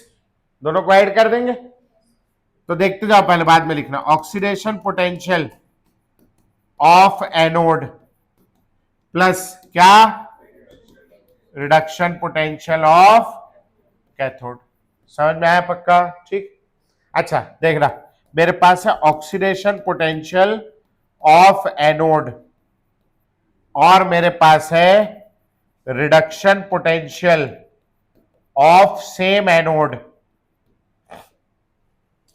दोनों को ऐड कर देंगे। तो देखते जाओ, पहले बाद में लिखना, oxidation potential of anode plus क्या, रिडक्शन पोटेंशियल ऑफ कैथोड। समझ में आया पक्का, ठीक। अच्छा देखना, मेरे पास है ऑक्सीडेशन पोटेंशियल ऑफ एनोड और मेरे पास है reduction potential of same anode.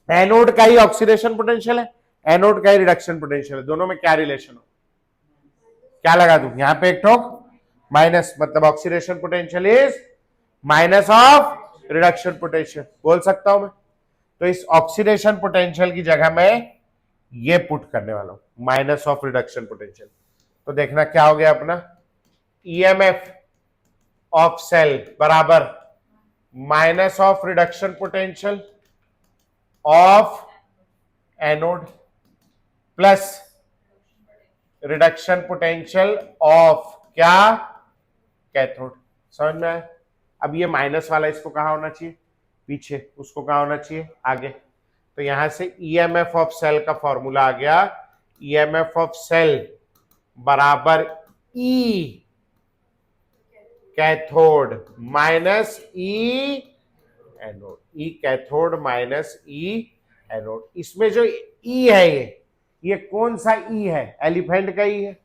Anode का ही ऑक्सीडेशन पोटेंशियल है, एनोड का ही रिडक्शन पोटेंशियल है, दोनों में क्या रिलेशन हो, क्या लगा दूं यहां पे एक ठोक माइनस, मतलब oxidation potential is minus of reduction potential बोल सकता हूं मैं। तो इस ऑक्सीडेशन पोटेंशियल की जगह मैं ये पुट करने वाला हूं, माइनस ऑफ रिडक्शन पोटेंशियल। तो देखना क्या हो गया अपना, ईएमएफ ऑफ सेल बराबर minus of reduction potential of anode plus reduction potential of क्या, कैथोड। समझ में आया। अब ये माइनस वाला इसको कहां होना चाहिए, पीछे, उसको कहां होना चाहिए, आगे। तो यहां से ईएमएफ ऑफ सेल का फॉर्मूला आ गया, ईएमएफ ऑफ सेल बराबर ई कैथोड माइनस ई एनोड, ई कैथोड माइनस ई एनोड। इसमें जो ई है ये कौन सा ई है, एलिफेंट का ई है,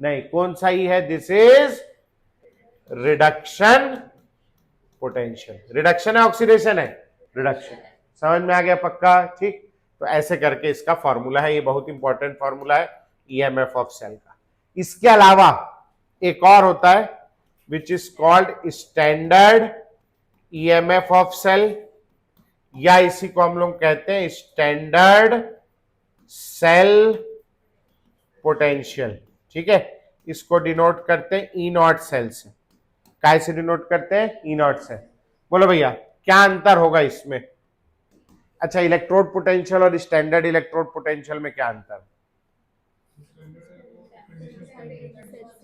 नहीं, कौन सा ई है, this is reduction potential. Reduction है ऑक्सीडेशन है, रिडक्शन। समझ में आ गया पक्का, ठीक। तो ऐसे करके इसका फॉर्मूला है, ये बहुत इंपॉर्टेंट फॉर्मूला है ईएमएफ ऑफ सेल का। इसके अलावा एक और होता है which is called standard EMF of cell, या इसी को हम लोग कहते हैं स्टैंडर्ड सेल पोटेंशियल। ठीक है, इसको डिनोट करते हैं ई नॉट सेल से। काय से डिनोट करते हैं? ई नॉट से। बोलो भैया क्या अंतर होगा इसमें? अच्छा, इलेक्ट्रोड पोटेंशियल और स्टैंडर्ड इलेक्ट्रोड पोटेंशियल में क्या अंतर?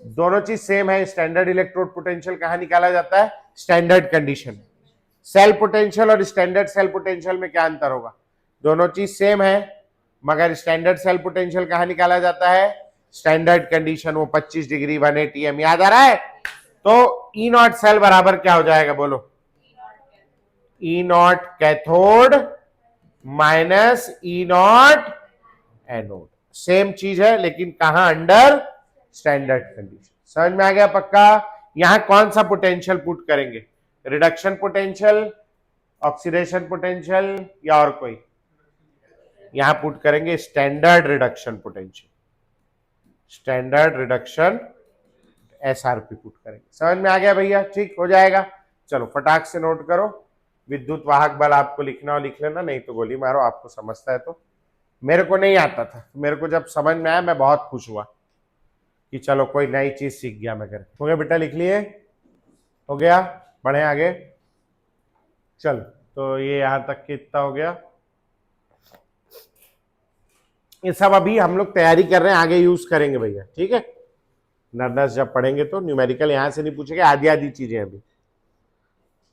दोनों चीज सेम है। स्टैंडर्ड इलेक्ट्रोड पोटेंशियल कहां निकाला जाता है? Standard condition. सेल पोटेंशियल और स्टैंडर्ड सेल पोटेंशियल में क्या अंतर होगा? दोनों चीज सेम है, मगर स्टैंडर्ड सेल पोटेंशियल कहां निकाला जाता है? Standard condition. वो 25 डिग्री 180 एम, याद आ रहा है? तो ई नॉट सेल बराबर क्या हो जाएगा? बोलो, E naught cathode minus E naught anode. Same चीज है, लेकिन कहां? Under standard condition. समझ में आ गया पक्का? यहां कौन सा पोटेंशियल पुट करेंगे? रिडक्शन पोटेंशियल, ऑक्सीडेशन पोटेंशियल, या और कोई? यहां पुट करेंगे standard reduction potential. Standard reduction SRP put करेंगे। समझ में आ गया भैया? ठीक हो जाएगा। चलो फटाक से नोट करो। विद्युत वाहक बल आपको लिखना हो लिख लेना, नहीं तो गोली मारो, आपको समझता है तो। मेरे को नहीं आता था, मेरे को जब समझ में आया मैं बहुत खुश हुआ कि चलो कोई नई चीज सीख गया मैं। कर हो गया बेटा? लिख लिए? हो गया? बढ़े आगे। चल, तो ये यहां तक कितना हो गया? ये सब अभी हम लोग तैयारी कर रहे हैं, आगे यूज करेंगे भैया। ठीक है, नर्नस जब पढ़ेंगे तो न्यूमेरिकल यहां से नहीं पूछेंगे, आधी आधी चीजें अभी।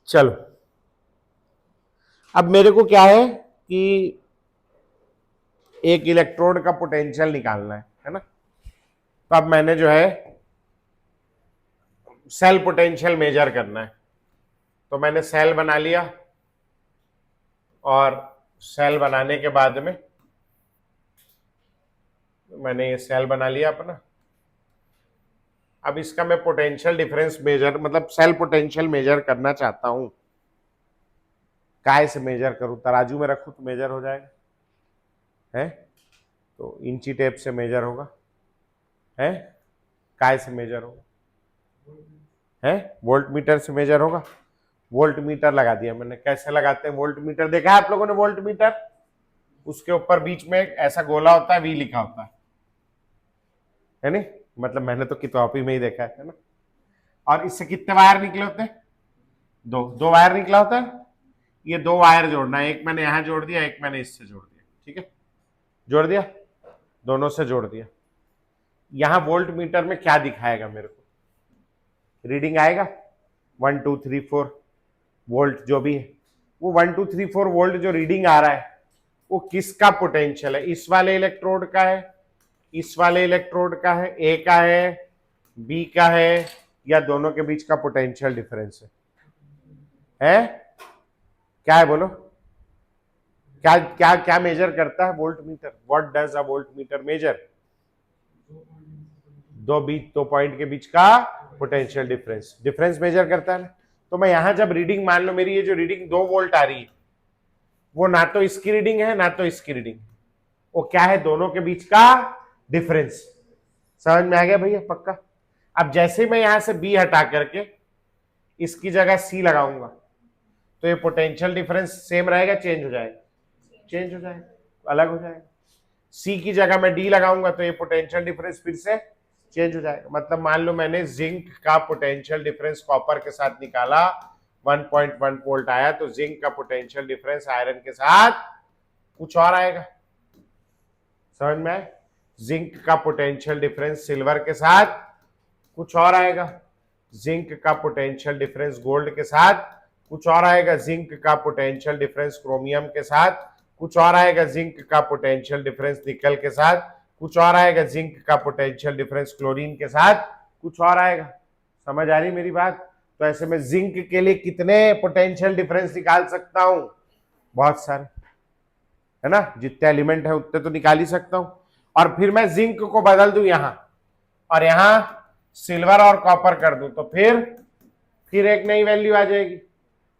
चलो, अब मेरे को क्या है कि एक इलेक्ट्रोड का पोटेंशियल निकालना है ना? तो अब मैंने जो है सेल पोटेंशियल मेजर करना है। तो मैंने सेल बना लिया, और सेल बनाने के बाद में मैंने ये सेल बना लिया अपना। अब इसका मैं पोटेंशियल डिफरेंस मेजर, मतलब सेल पोटेंशियल मेजर करना चाहता हूं। काय से मेजर करूं? तराजू में रखूं तो मेजर हो जाएगा है? तो इंची टेप से मेजर होगा है? काय से मेजर होगा है? वोल्ट मीटर से मेजर होगा। वोल्ट मीटर लगा दिया मैंने। कैसे लगाते हैं वोल्ट मीटर? देखा है आप लोगों ने वोल्ट मीटर? उसके ऊपर बीच में ऐसा गोला होता है, वी लिखा होता है नहीं? मतलब मैंने तो किताबी में ही देखा है ना? और इससे कितने वायर निकले होते हैं? दो वायर निकला होता है। ये दो वायर जोड़ना है, एक मैंने यहां जोड़ दिया, एक मैंने इससे जोड़ दिया। ठीक है, जोड़ दिया, दोनों से जोड़ दिया। यहां वोल्ट मीटर में क्या दिखाएगा मेरे को? रीडिंग आएगा 1 2 3 4 वोल्ट जो भी है। वो 1 2 3 4 वोल्ट जो रीडिंग आ रहा है वो किसका पोटेंशियल है? इस वाले इलेक्ट्रोड का है, इस वाले इलेक्ट्रोड का है, ए का है, बी का है, या दोनों के बीच का पोटेंशियल डिफरेंस है? क्या है बोलो? क्या क्या क्या मेजर करता है volt meter? What does a volt meter major? दो पॉइंट के बीच का पोटेंशियल डिफरेंस मेजर करता है ना? तो मैं यहां जब रीडिंग, मान लो मेरी ये जो रीडिंग 2 वोल्ट आ रही है, वो ना तो इसकी रीडिंग है ना तो इसकी रीडिंग, वो क्या है? दोनों के बीच का डिफरेंस। समझ में आ गया भैया? पक्का? अब जैसे मैं यहां से बी हटा करके इसकी जगह सी लगाऊंगा, तो ये पोटेंशियल डिफरेंस सेम रहेगा, चेंज हो जाएगा? चेंज हो जाएगा, अलग हो जाएगा। सी की जगह मैं डी लगाऊंगा तो ये पोटेंशियल डिफरेंस फिर से चेंज हो जाएगा। मतलब मान लो मैंने जिंक का पोटेंशियल डिफरेंस कॉपर के साथ निकाला, 1.1 वोल्ट आया, तो जिंक का पोटेंशियल डिफरेंस आयरन के साथ कुछ और आएगा। समझ में आए? जिंक का पोटेंशियल डिफरेंस सिल्वर के साथ कुछ और आएगा, जिंक का पोटेंशियल डिफरेंस गोल्ड के साथ कुछ और आएगा, जिंक का पोटेंशियल डिफरेंस क्रोमियम के साथ कुछ और आएगा, जिंक का पोटेंशियल डिफरेंस निकल के साथ कुछ और आएगा, जिंक का पोटेंशियल डिफरेंस क्लोरीन के साथ कुछ और आएगा। समझ आ रही मेरी बात? तो ऐसे में जिंक के लिए कितने पोटेंशियल डिफरेंस निकाल सकता हूं? बहुत सारे, है ना? जितने एलिमेंट है उतने तो निकाल ही सकता हूं। और फिर मैं जिंक को बदल दूं यहां, और यहां सिल्वर और कॉपर कर दूं, तो फिर एक नई वैल्यू आ जाएगी।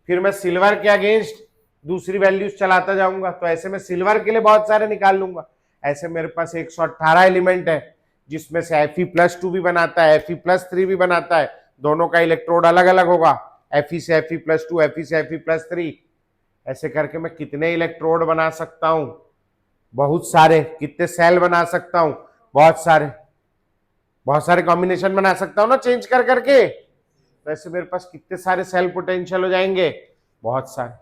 फिर मैं सिल्वर के अगेंस्ट दूसरी वैल्यूज चलाता जाऊंगा, तो ऐसे में सिल्वर के लिए बहुत सारे निकाल लूंगा। ऐसे मेरे पास 118 एलिमेंट है, जिसमें से Fe+2 भी बनाता है, Fe+3 भी बनाता है। दोनों का इलेक्ट्रोड अलग अलग होगा, Fe से Fe+2, Fe से Fe+3, ऐसे करके मैं कितने इलेक्ट्रोड बना सकता हूं? बहुत सारे। कितने सेल बना सकता हूं? बहुत सारे। बहुत सारे कॉम्बिनेशन बना सकता हूं ना चेंज कर करके। वैसे मेरे पास कितने सारे सेल पोटेंशियल हो जाएंगे? बहुत सारे।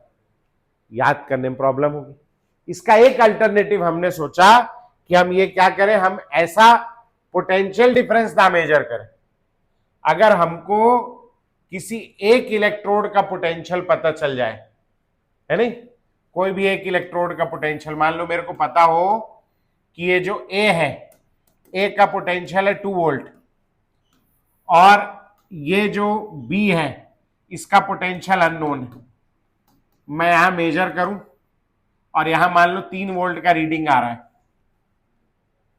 याद करने में प्रॉब्लम होगी। इसका एक अल्टरनेटिव हमने सोचा कि हम ये क्या करें, हम ऐसा पोटेंशियल डिफरेंस ना मेजर करें। अगर हमको किसी एक इलेक्ट्रोड का पोटेंशियल पता चल जाए, है नहीं, कोई भी एक इलेक्ट्रोड का पोटेंशियल, मान लो मेरे को पता हो कि ये जो ए है, ए का पोटेंशियल है 2 वोल्ट, और ये जो बी है इसका पोटेंशियल अननोन है। मैं यहां मेजर करूं और यहां मान लो 3 वोल्ट का रीडिंग आ रहा है,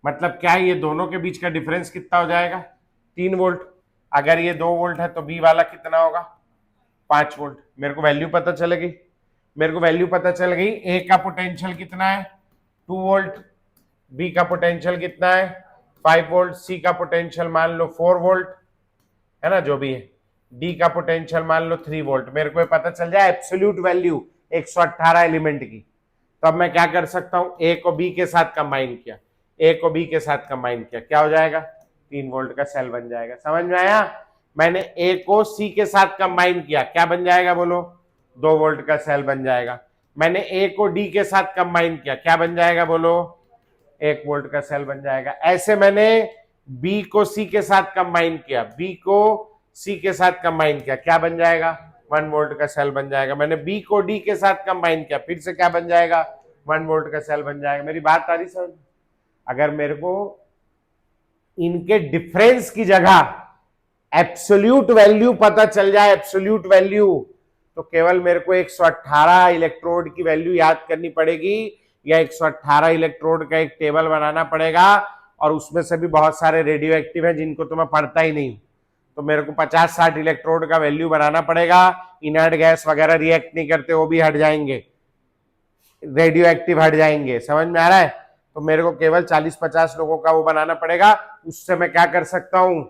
मतलब क्या है, ये दोनों के बीच का डिफरेंस कितना हो जाएगा? 3 वोल्ट। अगर ये 2 वोल्ट है तो बी वाला कितना होगा? 5 वोल्ट। मेरे को वैल्यू पता चलेगी। मेरे को वैल्यू पता चल गई। ए का पोटेंशियल कितना है? 2 वोल्ट। बी का पोटेंशियल कितना है? 5 वोल्ट। सी का पोटेंशियल मान लो 4 वोल्ट, है ना, जो भी है। डी का पोटेंशियल मान लो 3 वोल्ट। मेरे को पता चल जाए एब्सोल्यूट वैल्यू 118 एलिमेंट की। तो अब मैं क्या कर सकता हूं? ए को बी के साथ कंबाइन किया, ए को बी के साथ कंबाइन किया, क्या हो जाएगा? 3 वोल्ट का सेल बन जाएगा। समझ में आया? मैंने ए को सी के साथ कंबाइन किया, क्या बन जाएगा बोलो? 2 वोल्ट का सेल बन जाएगा। मैंने ए को डी के साथ कंबाइन किया, क्या बन जाएगा बोलो? 1 वोल्ट का सेल बन जाएगा। ऐसे मैंने बी को सी के साथ कंबाइन किया, बी को सी के साथ कंबाइन किया, क्या बन जाएगा? 1 वोल्ट का सेल बन जाएगा। मैंने बी को डी के साथ कंबाइन किया, फिर से क्या बन जाएगा? 1 वोल्ट का सेल बन जाएगा। मेरी बात आ रही समझ? अगर मेरे को इनके डिफरेंस की जगह एब्सोल्यूट वैल्यू पता चल जाए, एब्सोल्यूट वैल्यू, तो केवल मेरे को 118 इलेक्ट्रोड की वैल्यू याद करनी पड़ेगी, या 118 इलेक्ट्रोड का एक टेबल बनाना पड़ेगा, और उसमें से भी बहुत सारे रेडियो एक्टिव है जिनको तो मैं पढ़ता ही नहीं, तो मेरे को 50-60 इलेक्ट्रोड का वैल्यू बनाना पड़ेगा। इनर्ट गैस वगैरह रिएक्ट नहीं करते, वो भी हट जाएंगे, रेडियो एक्टिव हट जाएंगे। समझ में आ रहा है? तो मेरे को केवल 40-50 लोगों का वो बनाना पड़ेगा। उससे मैं क्या कर सकता हूं?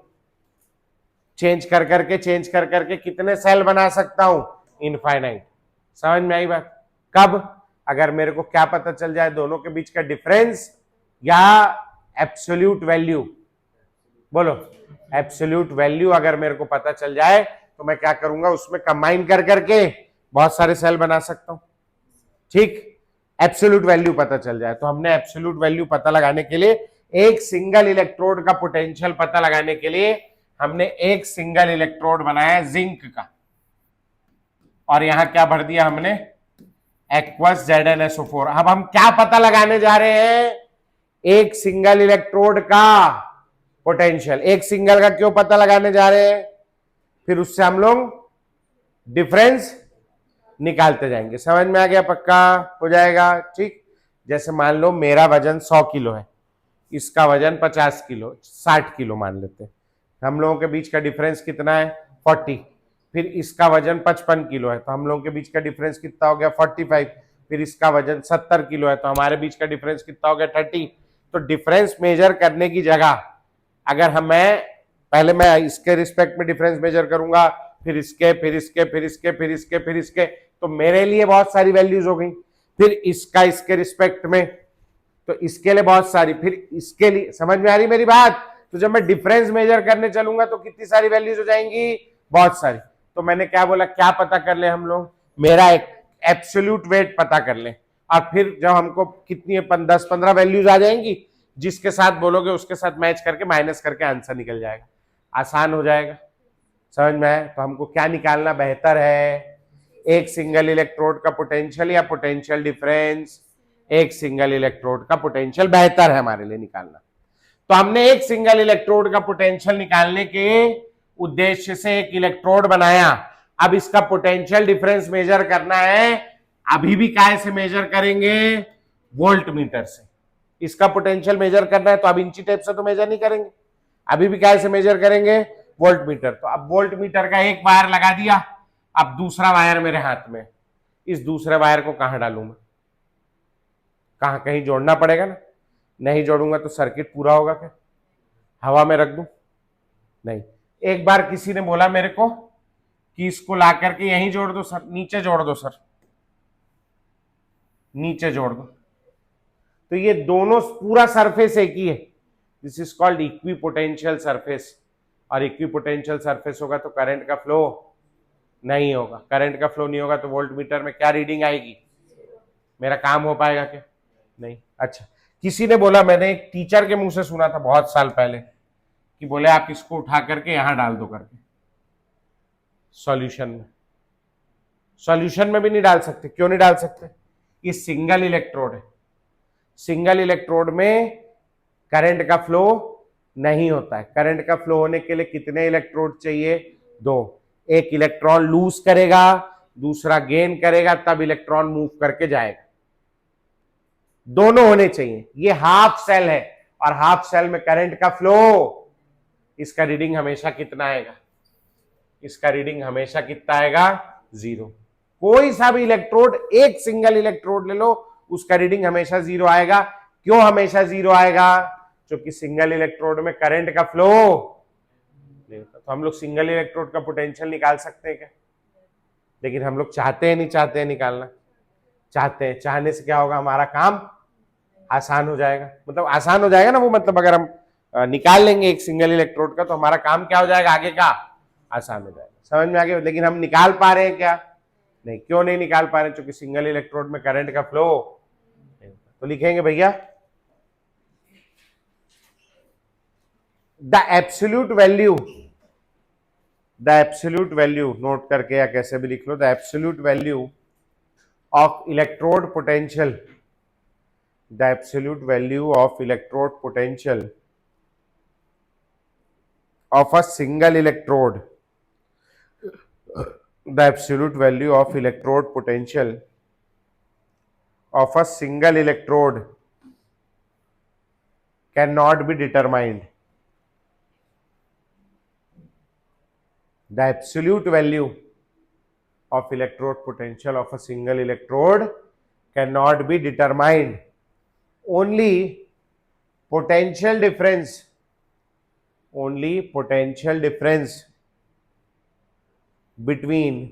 चेंज कर करके कितने सेल बना सकता हूं? इनफाइनाइट। समझ में आई बात? कब? अगर मेरे को क्या पता चल जाए? दोनों के बीच का डिफरेंस या एब्सोल्यूट वैल्यू? बोलो। एब्सोल्यूट वैल्यू अगर मेरे को पता चल जाए तो मैं क्या करूंगा? उसमें कंबाइन कर करके बहुत सारे सेल बना सकता हूं। ठीक, एब्सोल्यूट वैल्यू पता चल जाए तो हमने एब्सोल्यूट वैल्यू पता लगाने के लिए, एक सिंगल इलेक्ट्रोड का पोटेंशियल पता लगाने के लिए हमने एक सिंगल इलेक्ट्रोड बनाया जिंक का, और यहां क्या भर दिया हमने? Aqueous ZnSO4। अब हम क्या पता लगाने जा रहे हैं? एक सिंगल इलेक्ट्रोड का पोटेंशियल। एक सिंगल का क्यों पता लगाने जा रहे हैं? फिर उससे हम लोग डिफरेंस निकालते जाएंगे। समझ में आ गया? पक्का हो जाएगा? ठीक। जैसे मान लो मेरा वजन 100 किलो है, इसका वजन 50 किलो, 60 किलो मान लेते हैं। हम लोगों के बीच का डिफरेंस कितना है? 40। फिर इसका वजन 55 किलो है, तो हम लोगों के बीच का डिफरेंस कितना हो गया? 45। फिर इसका वजन 70 किलो है, तो हमारे बीच का डिफरेंस कितना हो गया? 30। तो डिफरेंस मेजर करने की जगह अगर पहले मैं इसके रिस्पेक्ट में डिफरेंस मेजर करूंगा, फिर इसके, फिर इसके, फिर इसके, फिर इसके, फिर इसके, तो मेरे लिए बहुत सारी वैल्यूज हो गई। फिर इसका इसके रिस्पेक्ट में, तो इसके लिए बहुत सारी, फिर इसके लिए। समझ में आ रही मेरी बात? तो जब मैं डिफरेंस मेजर करने चलूंगा तो कितनी सारी वैल्यूज हो जाएंगी? बहुत सारी। तो मैंने क्या बोला? क्या पता कर ले हम लोग? मेरा एक एब्सोल्यूट वेट पता कर ले, और फिर जब हमको कितनी 10-15 वैल्यूज आ जाएंगी, जिसके साथ बोलोगे उसके साथ मैच करके माइनस करके आंसर निकल जाएगा। आसान हो जाएगा। समझ में आए? तो हमको क्या निकालना बेहतर है? एक सिंगल इलेक्ट्रोड का पोटेंशियल या पोटेंशियल डिफरेंस? एक सिंगल इलेक्ट्रोड का पोटेंशियल बेहतर है हमारे लिए निकालना। तो हमने एक सिंगल इलेक्ट्रोड का पोटेंशियल निकालने के उद्देश्य से एक इलेक्ट्रोड बनाया। अब इसका पोटेंशियल डिफरेंस मेजर करना है। अभी भी काय से मेजर करेंगे? वोल्ट मीटर से। इसका पोटेंशियल मेजर करना है तो अब इंची टेप से तो मेजर नहीं करेंगे, अभी भी काय से मेजर करेंगे? Volt meter. तो अब वोल्ट मीटर का एक वायर लगा दिया, अब दूसरा वायर मेरे हाथ में। इस दूसरे वायर को कहां डालूं मैं? कहीं जोड़ना पड़ेगा ना। नहीं जोड़ूंगा तो सर्किट पूरा होगा क्या? हवा में रख दूं? नहीं। एक बार किसी ने बोला मेरे को कि इसको ला करके यहीं जोड़ दो सर, नीचे जोड़ दो सर, नीचे जोड़ दो, तो ये दोनों पूरा सरफेस एक ही है। This is called equipotential surface. और इक्विपोटेंशियल सरफेस होगा तो करंट का फ्लो नहीं होगा। करंट का फ्लो नहीं होगा तो वोल्ट मीटर में क्या रीडिंग आएगी? मेरा काम हो पाएगा क्या? नहीं। अच्छा, किसी ने बोला, मैंने एक टीचर के मुंह से सुना था बहुत साल पहले, कि बोले आप इसको उठा करके यहां डाल दो करके सॉल्यूशन में। सॉल्यूशन में भी नहीं डाल सकते। क्यों नहीं डाल सकते? ये सिंगल इलेक्ट्रोड है। सिंगल इलेक्ट्रोड में करंट का फ्लो नहीं होता है। करंट का फ्लो होने के लिए कितने इलेक्ट्रोड चाहिए? 2। एक इलेक्ट्रॉन लूज करेगा, दूसरा गेन करेगा, तब इलेक्ट्रॉन मूव करके जाएगा। दोनों होने चाहिए। ये हाफ सेल है, और हाफ सेल में करंट का फ्लो, इसका रीडिंग हमेशा कितना आएगा? इसका रीडिंग हमेशा कितना आएगा? 0। कोई सा भी इलेक्ट्रोड, एक सिंगल इलेक्ट्रोड ले लो, उसका रीडिंग हमेशा 0 आएगा। क्यों हमेशा 0 आएगा? क्योंकि सिंगल इलेक्ट्रोड में करंट का फ्लो नहीं होता। तो हम लोग सिंगल इलेक्ट्रोड का पोटेंशियल निकाल सकते हैं क्या? लेकिन हम लोग चाहते हैं, नहीं चाहते हैं निकालना? चाहते हैं। चाहने से क्या होगा? हमारा काम आसान हो जाएगा। मतलब आसान हो जाएगा ना वो, मतलब अगर हम निकाल लेंगे एक सिंगल इलेक्ट्रोड का, तो हमारा काम क्या हो जाएगा? आगे का आसान हो जाएगा। समझ में आ गया? लेकिन हम निकाल पा रहे हैं क्या? नहीं। क्यों नहीं निकाल पा रहे? क्योंकि सिंगल इलेक्ट्रोड में करंट का फ्लो नहीं होता। तो लिखेंगे भैया, द एब्सोल्यूट वैल्यू, नोट करके या कैसे भी लिख लो, the absolute value of electrode potential, the absolute value of electrode potential of a single electrode, the absolute value of electrode potential of a single electrode cannot be determined. The absolute value of electrode potential of a single electrode cannot be determined. Only potential difference between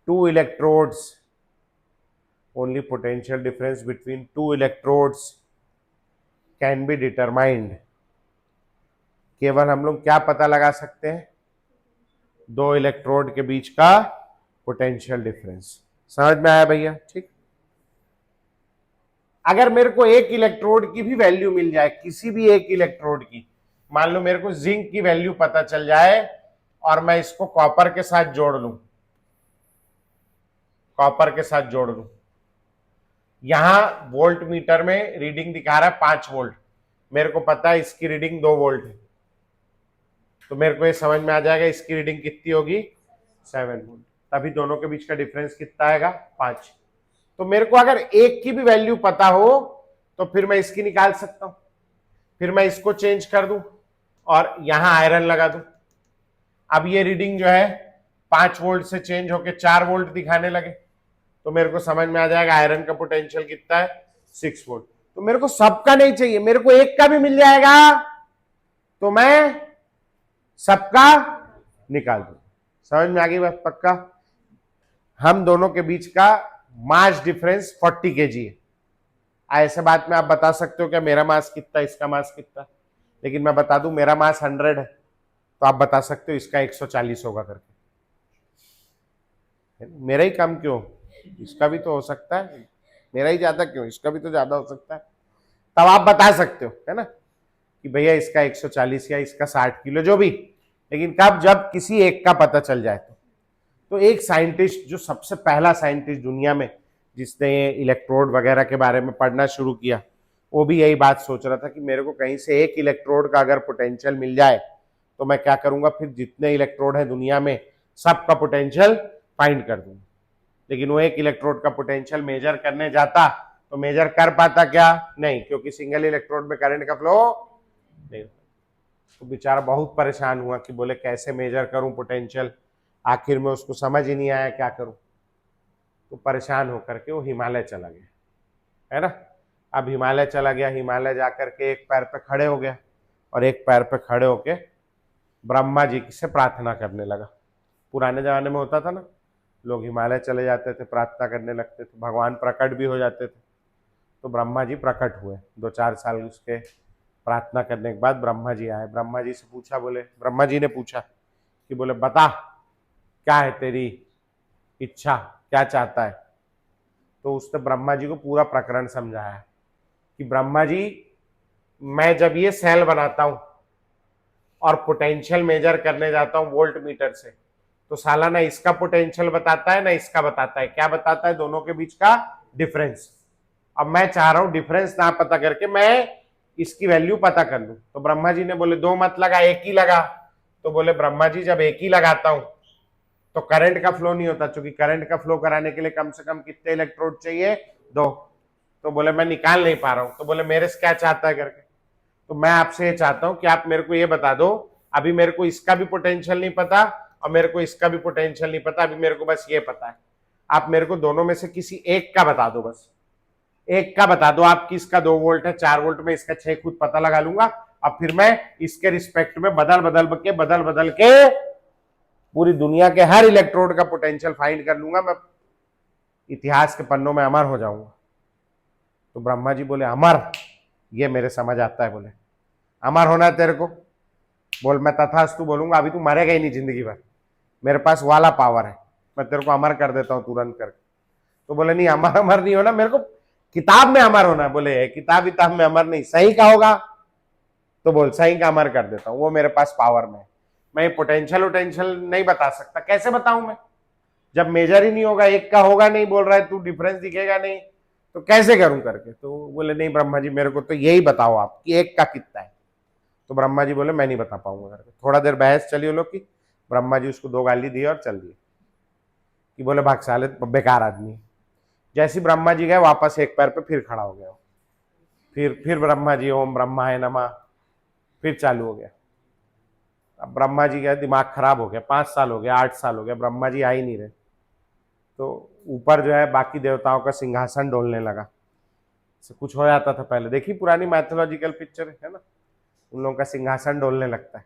two electrodes, can be determined. केवल हम लोग क्या पता लगा सकते हैं? 2 electrode के बीच का पोटेंशियल डिफरेंस। समझ में आया भैया? ठीक। अगर मेरे को एक इलेक्ट्रोड की भी वैल्यू मिल जाए, किसी भी एक इलेक्ट्रोड की, मान लो मेरे को जिंक की वैल्यू पता चल जाए और मैं इसको कॉपर के साथ जोड़ लूं, यहां वोल्ट मीटर में रीडिंग दिखा रहा है 5 वोल्ट, मेरे को पता है इसकी रीडिंग 2 वोल्ट है, तो मेरे को ये समझ में आ जाएगा इसकी रीडिंग कितनी होगी? 7 वोल्ट। तभी दोनों के बीच का डिफरेंस कितना आएगा? 5। तो मेरे को अगर एक की भी वैल्यू पता हो तो फिर मैं इसकी निकाल सकता हूं। फिर मैं इसको चेंज कर दूं और यहां आयरन लगा दूं। अब ये रीडिंग जो है 5 वोल्ट से चेंज होकर 4 वोल्ट दिखाने लगे, तो मेरे को समझ में आ जाएगा आयरन का पोटेंशियल कितना है? 6 वोल्ट। तो मेरे को सबका नहीं चाहिए, मेरे को एक का भी मिल जाएगा तो मैं सबका निकाल दूं। समझ में आ गई बात? पक्का? हम दोनों के बीच का मास डिफरेंस 40 kg है। ऐसे बात में आप बता सकते हो क्या मेरा मास कितना, इसका मास कितना? लेकिन मैं बता दूं मेरा मास 100 है, तो आप बता सकते हो इसका 140 होगा करके। मेरा ही कम क्यों? इसका भी तो हो सकता है। मेरा ही ज्यादा क्यों? इसका भी तो ज्यादा हो सकता है। तब आप बता सकते हो, है ना, कि भैया इसका 140 या इसका 60 किलो, जो भी। लेकिन कब? जब किसी एक का पता चल जाए। तो एक साइंटिस्ट, जो सबसे पहला साइंटिस्ट दुनिया में जिसने इलेक्ट्रोड वगैरह के बारे में पढ़ना शुरू किया, वो भी यही बात सोच रहा था कि मेरे को कहीं से एक इलेक्ट्रोड का अगर पोटेंशियल मिल जाए तो मैं क्या करूंगा, फिर जितने इलेक्ट्रोड है दुनिया में सबका पोटेंशियल फाइंड कर दूंगा। लेकिन वो एक इलेक्ट्रोड का पोटेंशियल मेजर करने जाता तो मेजर कर पाता क्या? नहीं, क्योंकि सिंगल इलेक्ट्रोड में करंट का फ्लो नहीं। तो बेचारा बहुत परेशान हुआ कि बोले कैसे मेजर करूं पोटेंशियल, आखिर में उसको समझ ही नहीं आया क्या करूं। तो परेशान होकर के वो हिमालय चला गया, है ना। अब हिमालय चला गया, हिमालय जाकर के एक पैर पे खड़े हो गया और एक पैर पे खड़े होके ब्रह्मा जी से प्रार्थना करने लगा। पुराने जमाने में होता था ना, लोग हिमालय चले जाते थे, प्रार्थना करने लगते थे, भगवान प्रकट भी हो जाते थे। तो ब्रह्मा जी प्रकट हुए, 2-4 साल उसके प्रार्थना करने के बाद ब्रह्मा जी आए। ब्रह्मा जी से पूछा, बोले ब्रह्मा जी ने पूछा कि बोले बता क्या है तेरी इच्छा, क्या चाहता है। तो उसने ब्रह्मा जी को पूरा प्रकरण समझाया कि ब्रह्मा जी, मैं जब ये सेल बनाता हूं और पोटेंशियल मेजर करने जाता हूं वोल्ट मीटर से, तो साला ना इसका पोटेंशियल बताता है ना इसका बताता है। क्या बताता है? दोनों के बीच का डिफरेंस। अब मैं चाह रहा हूं डिफरेंस ना पता करके मैं इसकी वैल्यू पता कर लूं। तो ब्रह्मा जी ने बोले दो मत लगा, एक ही लगा। तो बोले ब्रह्मा जी, जब एक ही लगाता हूं तो करंट का फ्लो नहीं होता, क्योंकि करंट का फ्लो कराने के लिए कम से कम कितने इलेक्ट्रोड चाहिए? 2। तो बोले मैं निकाल नहीं पा रहा हूं। तो बोले मेरे से क्या चाहता है करके। तो मैं आपसे ये चाहता हूं कि आप मेरे को ये बता दो, अभी मेरे को इसका भी पोटेंशियल नहीं पता और मेरे को इसका भी पोटेंशियल नहीं पता, अभी मेरे को बस ये पता है। आप मेरे को दोनों में से किसी एक का बता दो, बस एक का बता दो आप कि इसका 2 वोल्ट है, 4 वोल्ट में इसका 6 खुद पता लगा लूंगा। अब फिर मैं इसके रिस्पेक्ट में बदल के पूरी दुनिया के हर इलेक्ट्रोड का पोटेंशियल फाइंड कर लूंगा, मैं इतिहास के पन्नों में अमर हो जाऊंगा। तो ब्रह्मा जी बोले अमर, ये मेरे समझ आता है। बोले अमर होना है तेरे को? बोल मैं तथास्तु बोलूंगा, अभी तू मरेगा ही नहीं जिंदगी भर, मेरे पास वाला पावर है, मैं तेरे को अमर कर देता हूं तुरंत करके। तो बोले नहीं, अमर अमर नहीं होना, मेरे को किताब में अमर होना है। बोले किताब में अमर नहीं, सही का होगा तो बोल सही का अमर कर देता हूं, वो मेरे पास पावर में। मैं पोटेंशियल नहीं बता सकता, कैसे बताऊं मैं, जब मेजर ही नहीं होगा, एक का होगा नहीं, बोल रहा है तू डिफरेंस दिखेगा नहीं, तो कैसे करूं करके। तो बोले नहीं ब्रह्मा जी, मेरे को तो यही बताओ आप कि एक का कितना है। तो ब्रह्मा जी बोले मैं नहीं बता पाऊंगा करके। थोड़ा देर बहस चली उन लोग की, ब्रह्मा जी उसको 2 गाली दी और चल दिए कि बोले भाग साले बेकार आदमी। जैसे ब्रह्मा जी गए वापस एक पैर पे फिर खड़ा हो गया। फिर ब्रह्मा जी ओम ब्रह्माय नमः, फिर चालू हो गया। अब ब्रह्मा जी का दिमाग खराब हो गया, 5 साल हो गया, 8 साल हो गया, ब्रह्मा जी आ ही नहीं रहे। तो ऊपर जो है बाकी देवताओं का सिंहासन डोलने लगा। कुछ हो जाता था पहले, देखी पुरानी मैथोलॉजिकल पिक्चर है ना, उन लोगों का सिंहासन डोलने लगता है।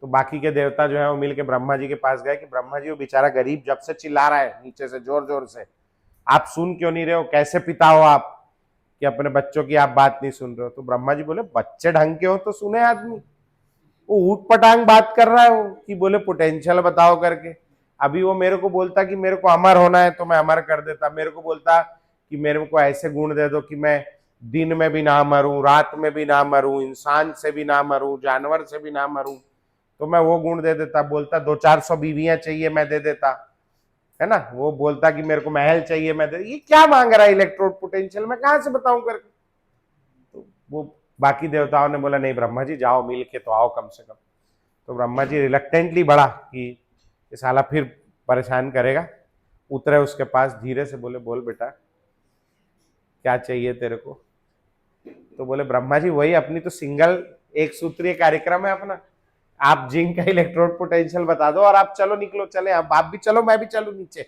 तो बाकी के देवता जो है वो मिलके ब्रह्मा जी के पास गए कि ब्रह्मा जी, वो बेचारा गरीब जब से चिल्ला रहा है नीचे से जोर जोर से, आप सुन क्यों नहीं रहे हो? कैसे पिता हो आप कि अपने बच्चों की आप बात नहीं सुन रहे हो? तो ब्रह्मा जी बोले बच्चे ढंग के हो तो सुने आदमी, वो ऊट पटांग बात कर रहा है वो कि बोले पोटेंशियल बताओ करके। अभी वो मेरे को बोलता कि मेरे को अमर होना है तो मैं अमर कर देता, मेरे को बोलता कि मेरे को ऐसे गुण दे दो कि मैं दिन में भी ना मरूं, रात में भी ना मरूं, इंसान से भी ना मरूं, जानवर से भी ना मरूं, तो मैं वो गुण दे देता। बोलता 200-400 बीवियां चाहिए, मैं दे देता, है ना। वो बोलता कि मेरे को महल चाहिए, मैं दे। ये क्या मांग रहा है इलेक्ट्रोड पोटेंशियल, मैं कहां से बताऊं करके। तो वो बाकी देवताओं ने बोला नहीं ब्रह्मा जी जाओ, मिल के तो आओ कम से कम। तो ब्रह्मा जी रिलक्टेंटली बढ़ा कि ये साला फिर परेशान करेगा, उतरे उसके पास धीरे से, बोले बोल बेटा क्या चाहिए तेरे को। तो बोले ब्रह्मा जी वही अपनी तो सिंगल एक सूत्रीय कार्यक्रम है अपना, आप जिंक का इलेक्ट्रोड पोटेंशियल बता दो और आप चलो, निकलो, चले आप भी चलो, मैं भी चलू नीचे,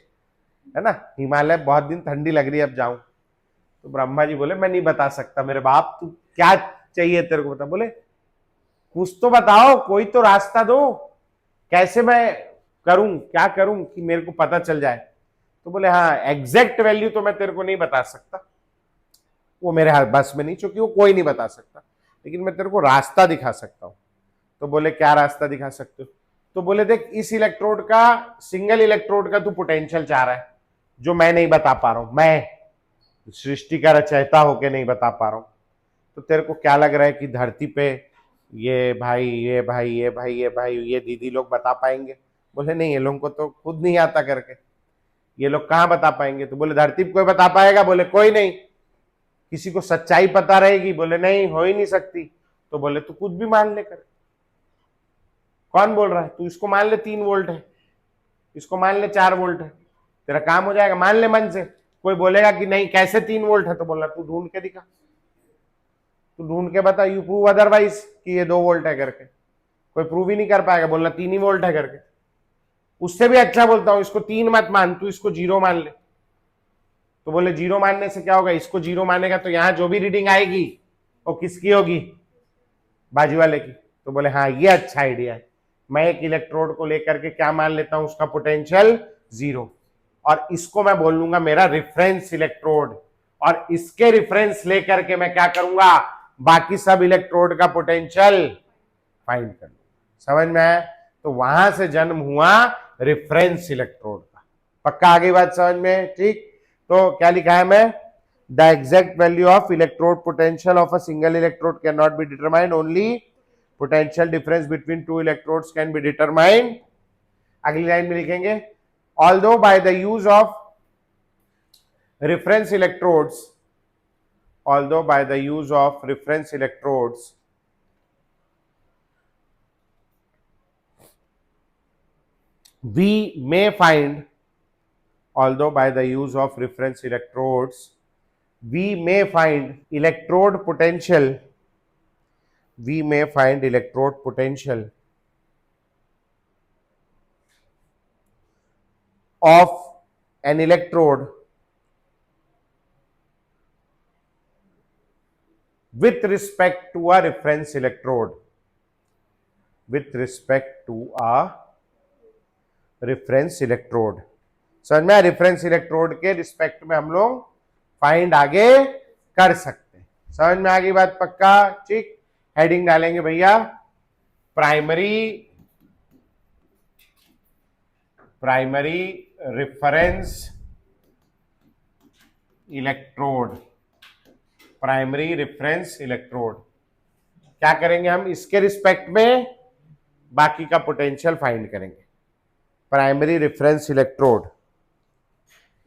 है ना, हिमालय बहुत दिन ठंडी लग रही है, अब जाऊं। तो ब्रह्मा जी बोले मैं नहीं बता सकता मेरे बाप, तू क्या चाहिए तेरे को बता। बोले कुछ तो बताओ, कोई तो रास्ता दो, कैसे मैं करूं, क्या करूं कि मेरे को पता चल जाए। तो बोले हाँ, एग्जैक्ट वैल्यू तो मैं तेरे को नहीं बता सकता, वो मेरे हाथ बस में नहीं, क्योंकि वो कोई नहीं बता सकता, लेकिन मैं तेरे को रास्ता दिखा सकता हूं। तो बोले क्या रास्ता दिखा सकते हो? तो बोले देख, इस इलेक्ट्रोड का, सिंगल इलेक्ट्रोड का तू पोटेंशियल चाह रहा है जो मैं नहीं बता पा रहा हूं, मैं सृष्टि का रचयिता होके नहीं बता पा रहा हूं। तो तेरे को क्या लग रहा है कि धरती पे ये भाई ये भाई ये भाई ये भाई ये दीदी लोग बता पाएंगे? बोले नहीं, ये लोगों को तो खुद नहीं आता करके, ये लोग कहाँ बता पाएंगे। तो बोले धरती पे कोई बता पाएगा? बोले कोई नहीं। किसी को सच्चाई पता रहेगी? बोले नहीं, हो ही नहीं सकती। तो बोले तू कुछ भी मान ले कर, कौन बोल रहा है, तू इसको मान ले 3 वोल्ट है, इसको मान ले 4 वोल्ट है, तेरा काम हो जाएगा, मान ले मन से। कोई बोलेगा कि नहीं कैसे 3 वोल्ट है, तो बोलना तू ढूंढ के दिखा, तू ढूंढ के बता, यू प्रूव अदरवाइज कि ये 2 वोल्ट है करके। कोई प्रूव ही नहीं कर पाएगा, बोलना 3 ही वोल्ट है करके। उससे भी अच्छा बोलता हूं, इसको 3 मत मान, तू इसको 0 मान ले। तो बोले 0 मानने से क्या होगा, इसको 0 मानेगा तो यहां जो भी रीडिंग आएगी वो किसकी होगी, बाजू वाले की। तो बोले हाँ ये अच्छा आइडिया है, मैं एक इलेक्ट्रोड को लेकर के क्या मान लेता हूं, उसका पोटेंशियल 0, और इसको मैं बोल लूंगा मेरा रेफरेंस इलेक्ट्रोड, और इसके रेफरेंस लेकर के मैं क्या करूंगा, बाकी सब इलेक्ट्रोड का पोटेंशियल फाइंड कर लूंगा। समझ में आया? तो वहां से जन्म हुआ रेफरेंस इलेक्ट्रोड का। पक्का आ गई बात समझ में? ठीक, तो क्या लिखा है मैं, the exact value of electrode potential of a single electrode can not be determined, only potential difference between two electrodes can be determined. अगली लाइन में लिखेंगे, although by the use of reference electrodes, although by the use of reference electrodes we may find, although by the use of reference electrodes we may find electrode potential, we may find electrode potential of an electrode with respect to a reference electrode, with respect to a reference electrode। समझ में? Reference electrode के respect में हम लोग find आगे कर सकते हैं। समझ में आ गई बात? पक्का? ठीक, हेडिंग डालेंगे भैया, primary reference electrode, primary reference electrode. क्या करेंगे हम, इसके रिस्पेक्ट में बाकी का पोटेंशियल फाइंड करेंगे। प्राइमरी रेफरेंस इलेक्ट्रोड,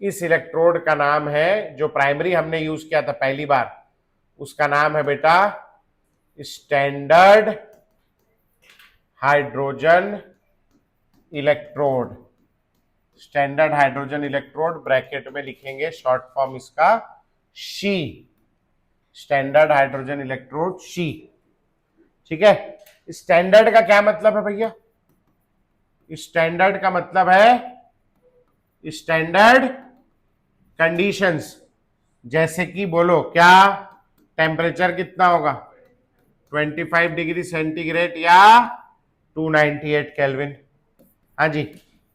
इस इलेक्ट्रोड का नाम है, जो प्राइमरी हमने यूज किया था पहली बार, उसका नाम है बेटा standard hydrogen electrode. Standard hydrogen electrode, bracket में लिखेंगे शॉर्ट फॉर्म इसका she, standard hydrogen electrode she. ठीक है, स्टैंडर्ड का क्या मतलब है भैया? स्टैंडर्ड का मतलब है स्टैंडर्ड कंडीशंस, जैसे कि बोलो क्या, टेम्परेचर कितना होगा, 25 डिग्री सेंटीग्रेड या 298 केल्विन। हाँ जी,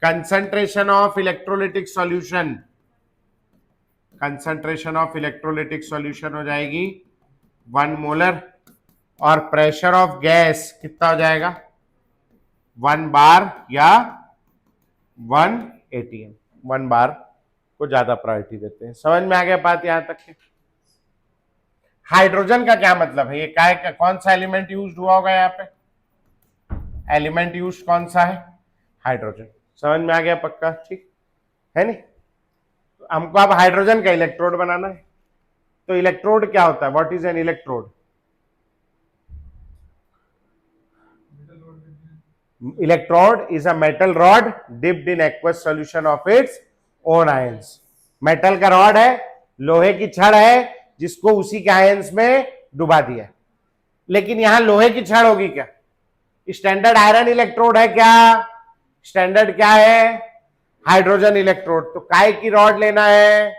concentration of electrolytic solution, concentration of electrolytic solution हो जाएगी 1 मोलर, और प्रेशर ऑफ गैस कितना हो जाएगा, 1 बार या 1 atm। 1 बार को ज्यादा प्रायोरिटी देते हैं। समझ में आ गया बात यहां तक के? हाइड्रोजन का क्या मतलब है, ये काय का कौन सा एलिमेंट यूज हुआ होगा यहाँ पे, एलिमेंट यूज कौन सा है, हाइड्रोजन। समझ में आ गया? पक्का? ठीक है नहीं? तो हमको अब हाइड्रोजन का इलेक्ट्रोड बनाना है। तो इलेक्ट्रोड क्या होता है, what is an electrode? Electrode is a metal rod dipped in aqueous solution of its own ions. Metal का रॉड है, लोहे की छड़ है, जिसको उसी के आयंस में डुबा दिया। लेकिन यहां लोहे की छड़ होगी क्या? स्टैंडर्ड आयरन इलेक्ट्रोड है क्या? स्टैंडर्ड क्या है? Hydrogen electrode. तो काय की रॉड लेना है,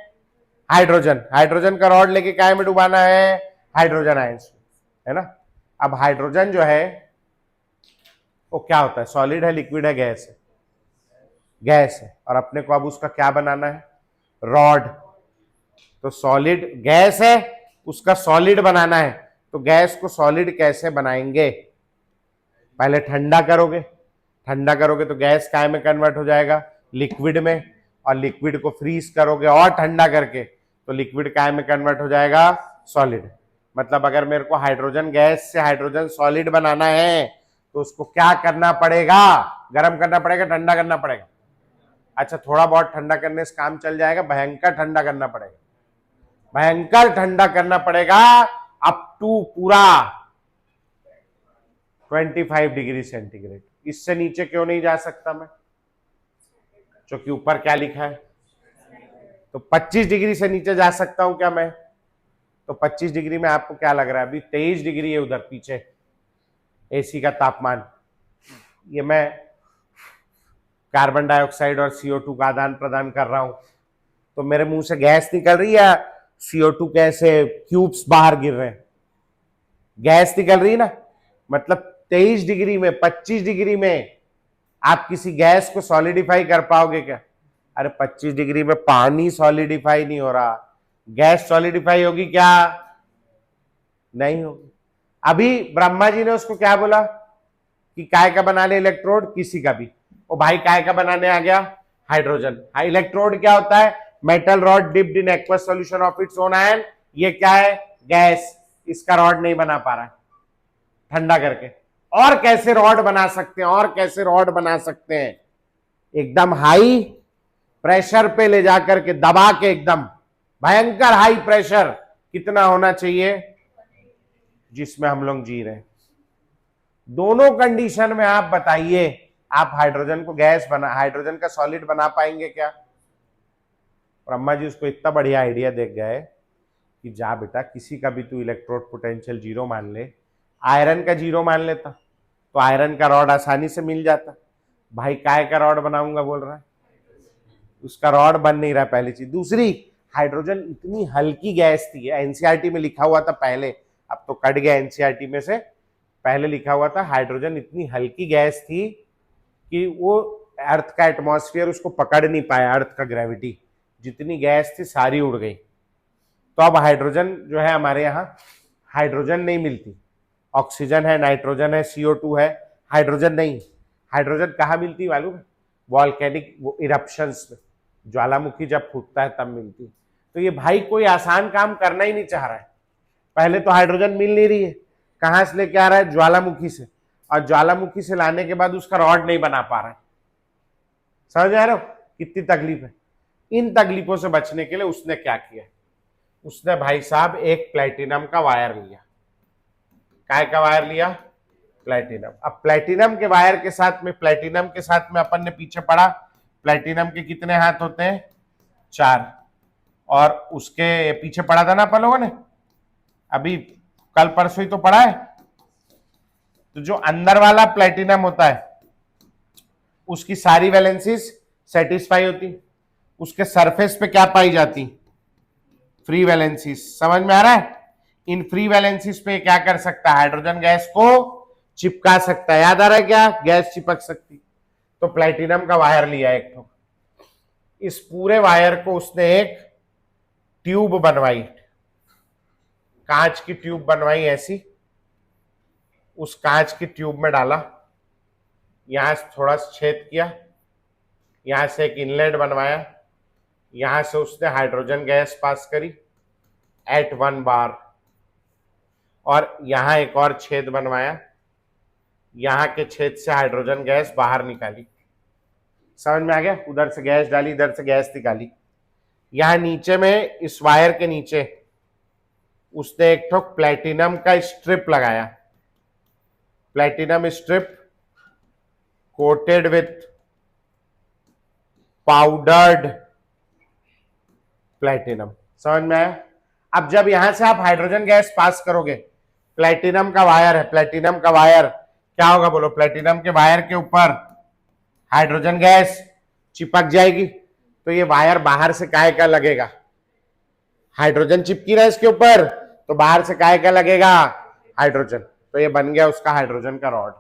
हाइड्रोजन, हाइड्रोजन का रॉड लेके काय में डुबाना है, हाइड्रोजन आयंस, है ना। अब हाइड्रोजन जो है वो क्या होता है, सॉलिड है, लिक्विड है, गैस है? गैस है। और अपने को अब उसका क्या बनाना है, रॉड। तो सॉलिड गैस है, उसका सॉलिड बनाना है। तो गैस को सॉलिड कैसे बनाएंगे, पहले ठंडा करोगे, ठंडा करोगे तो गैस काय में कन्वर्ट हो जाएगा, लिक्विड में, और लिक्विड को फ्रीज करोगे और ठंडा करके तो लिक्विड काय में कन्वर्ट हो जाएगा, सॉलिड। मतलब अगर मेरे को हाइड्रोजन गैस से हाइड्रोजन सॉलिड बनाना है तो उसको क्या करना पड़ेगा, गर्म करना पड़ेगा, ठंडा करना पड़ेगा। अच्छा, थोड़ा बहुत ठंडा करने से काम चल जाएगा, भयंकर ठंडा करना पड़ेगा, भयंकर ठंडा करना पड़ेगा, अप टू पूरा 25 डिग्री सेंटीग्रेड। इससे नीचे क्यों नहीं जा सकता मैं, क्योंकि ऊपर क्या लिखा है, तो 25 डिग्री से नीचे जा सकता हूं क्या मैं? तो 25 डिग्री में आपको क्या लग रहा है, अभी 23 डिग्री है उधर पीछे एसी का तापमान। ये मैं कार्बन डाइऑक्साइड और CO2 का आदान प्रदान कर रहा हूं, तो मेरे मुंह से गैस निकल रही है, CO2 कैसे क्यूब्स बाहर गिर रहे हैं, गैस निकल रही है ना। मतलब 23 डिग्री में, 25 डिग्री में आप किसी गैस को सॉलिडिफाई कर पाओगे क्या? अरे 25 डिग्री में पानी सॉलिडिफाई नहीं हो रहा, गैस सॉलिडिफाई होगी क्या? नहीं होगी। अभी ब्रह्मा जी ने उसको क्या बोला कि काय का बना ले इलेक्ट्रोड, किसी का भी, ओ भाई काय का बनाने आ गया, हाइड्रोजन। इलेक्ट्रोड क्या होता है? Metal rod dipped in aqueous solution of its own ion. ये क्या है? गैस। इसका रॉड नहीं बना पा रहा है ठंडा करके। और कैसे रॉड बना सकते हैं, और कैसे रॉड बना सकते हैं? एकदम हाई प्रेशर पे ले जाकर के दबा के, एकदम भयंकर हाई प्रेशर कितना होना चाहिए जिसमें हम लोग जी रहे हैं। दोनों कंडीशन में आप बताइए, आप हाइड्रोजन को गैस बना, हाइड्रोजन का सॉलिड बना पाएंगे क्या? ब्रह्मा जी उसको इतना बढ़िया आइडिया देख गए कि जा बेटा, किसी का भी तू इलेक्ट्रोड पोटेंशियल जीरो मान ले, आयरन का जीरो मान लेता तो आयरन का रॉड आसानी से मिल जाता। भाई काय का रॉड बनाऊंगा बोल रहा है, उसका रॉड बन नहीं रहा, पहली चीज। दूसरी, हाइड्रोजन इतनी हल्की गैस थी, एनसीईआरटी में लिखा हुआ था पहले, अब तो कट गया एनसीईआरटी में से, पहले लिखा हुआ था हाइड्रोजन इतनी हल्की गैस थी कि वो अर्थ का एटमॉस्फेयर उसको पकड़ नहीं पाया, अर्थ का ग्रेविटी, जितनी गैस थी सारी उड़ गई। तो अब हाइड्रोजन जो है हमारे यहाँ, हाइड्रोजन नहीं मिलती, ऑक्सीजन है, नाइट्रोजन है, CO2 है, हाइड्रोजन नहीं। हाइड्रोजन कहाँ मिलती मालूम है? वॉल्केनिक इरप्शंस में, ज्वालामुखी जब फूटता है तब मिलती। तो ये भाई कोई आसान काम करना ही नहीं चाह रहा है। पहले तो हाइड्रोजन मिल नहीं रही है, कहां से लेके आ रहा है? ज्वालामुखी से, और ज्वालामुखी से लाने के बाद उसका रॉड नहीं बना पा रहा है। समझ आ रहे हो कितनी तकलीफ है? इन तकलीफों से बचने के लिए उसने क्या किया, उसने भाई साहब एक प्लेटिनम का वायर लिया। काय का वायर लिया? प्लेटिनम। अब प्लेटिनम के वायर के साथ में, प्लेटिनम के साथ में अपन ने पीछे पढ़ा, प्लेटिनम के कितने हाथ होते हैं? 4। और उसके पीछे पढ़ा था ना अपन लोगों ने, अभी कल परसों ही तो पढ़ा है। तो जो अंदर वाला प्लेटिनम होता है उसकी सारी वैलेंसीज सेटिस्फाई होती, उसके सरफेस पे क्या पाई जाती? Free valencies. समझ में आ रहा है? इन फ्री वैलेंसीज पे क्या कर सकता है? हाइड्रोजन गैस को चिपका सकता है। याद आ रहा है क्या? गैस चिपक सकती। तो प्लेटिनम का वायर लिया एक तो, इस पूरे वायर को उसने एक ट्यूब बनवाई, कांच की ट्यूब बनवाई ऐसी, उस कांच की ट्यूब में डाला, यहां से थोड़ा छेद किया, यहां से एक इनलेट बनवाया, यहां से उसने हाइड्रोजन गैस पास करी एट 1 बार, और यहां एक और छेद बनवाया, यहां के छेद से हाइड्रोजन गैस बाहर निकाली। समझ में आ गया? उधर से गैस डाली, इधर से गैस निकाली। यहां नीचे में, इस वायर के नीचे उसने एक ठोक प्लेटिनम का स्ट्रिप लगाया, platinum strip coated with powdered platinum. समझ में आया? अब जब यहां से आप हाइड्रोजन गैस पास करोगे, प्लेटिनम का वायर है, प्लेटिनम का वायर क्या होगा बोलो? प्लेटिनम के वायर के ऊपर हाइड्रोजन गैस चिपक जाएगी, तो ये वायर बाहर से काय का लगेगा? हाइड्रोजन चिपकी रहा है इसके ऊपर, तो बाहर से काय का लगेगा? हाइड्रोजन। तो ये बन गया उसका हाइड्रोजन का रॉड।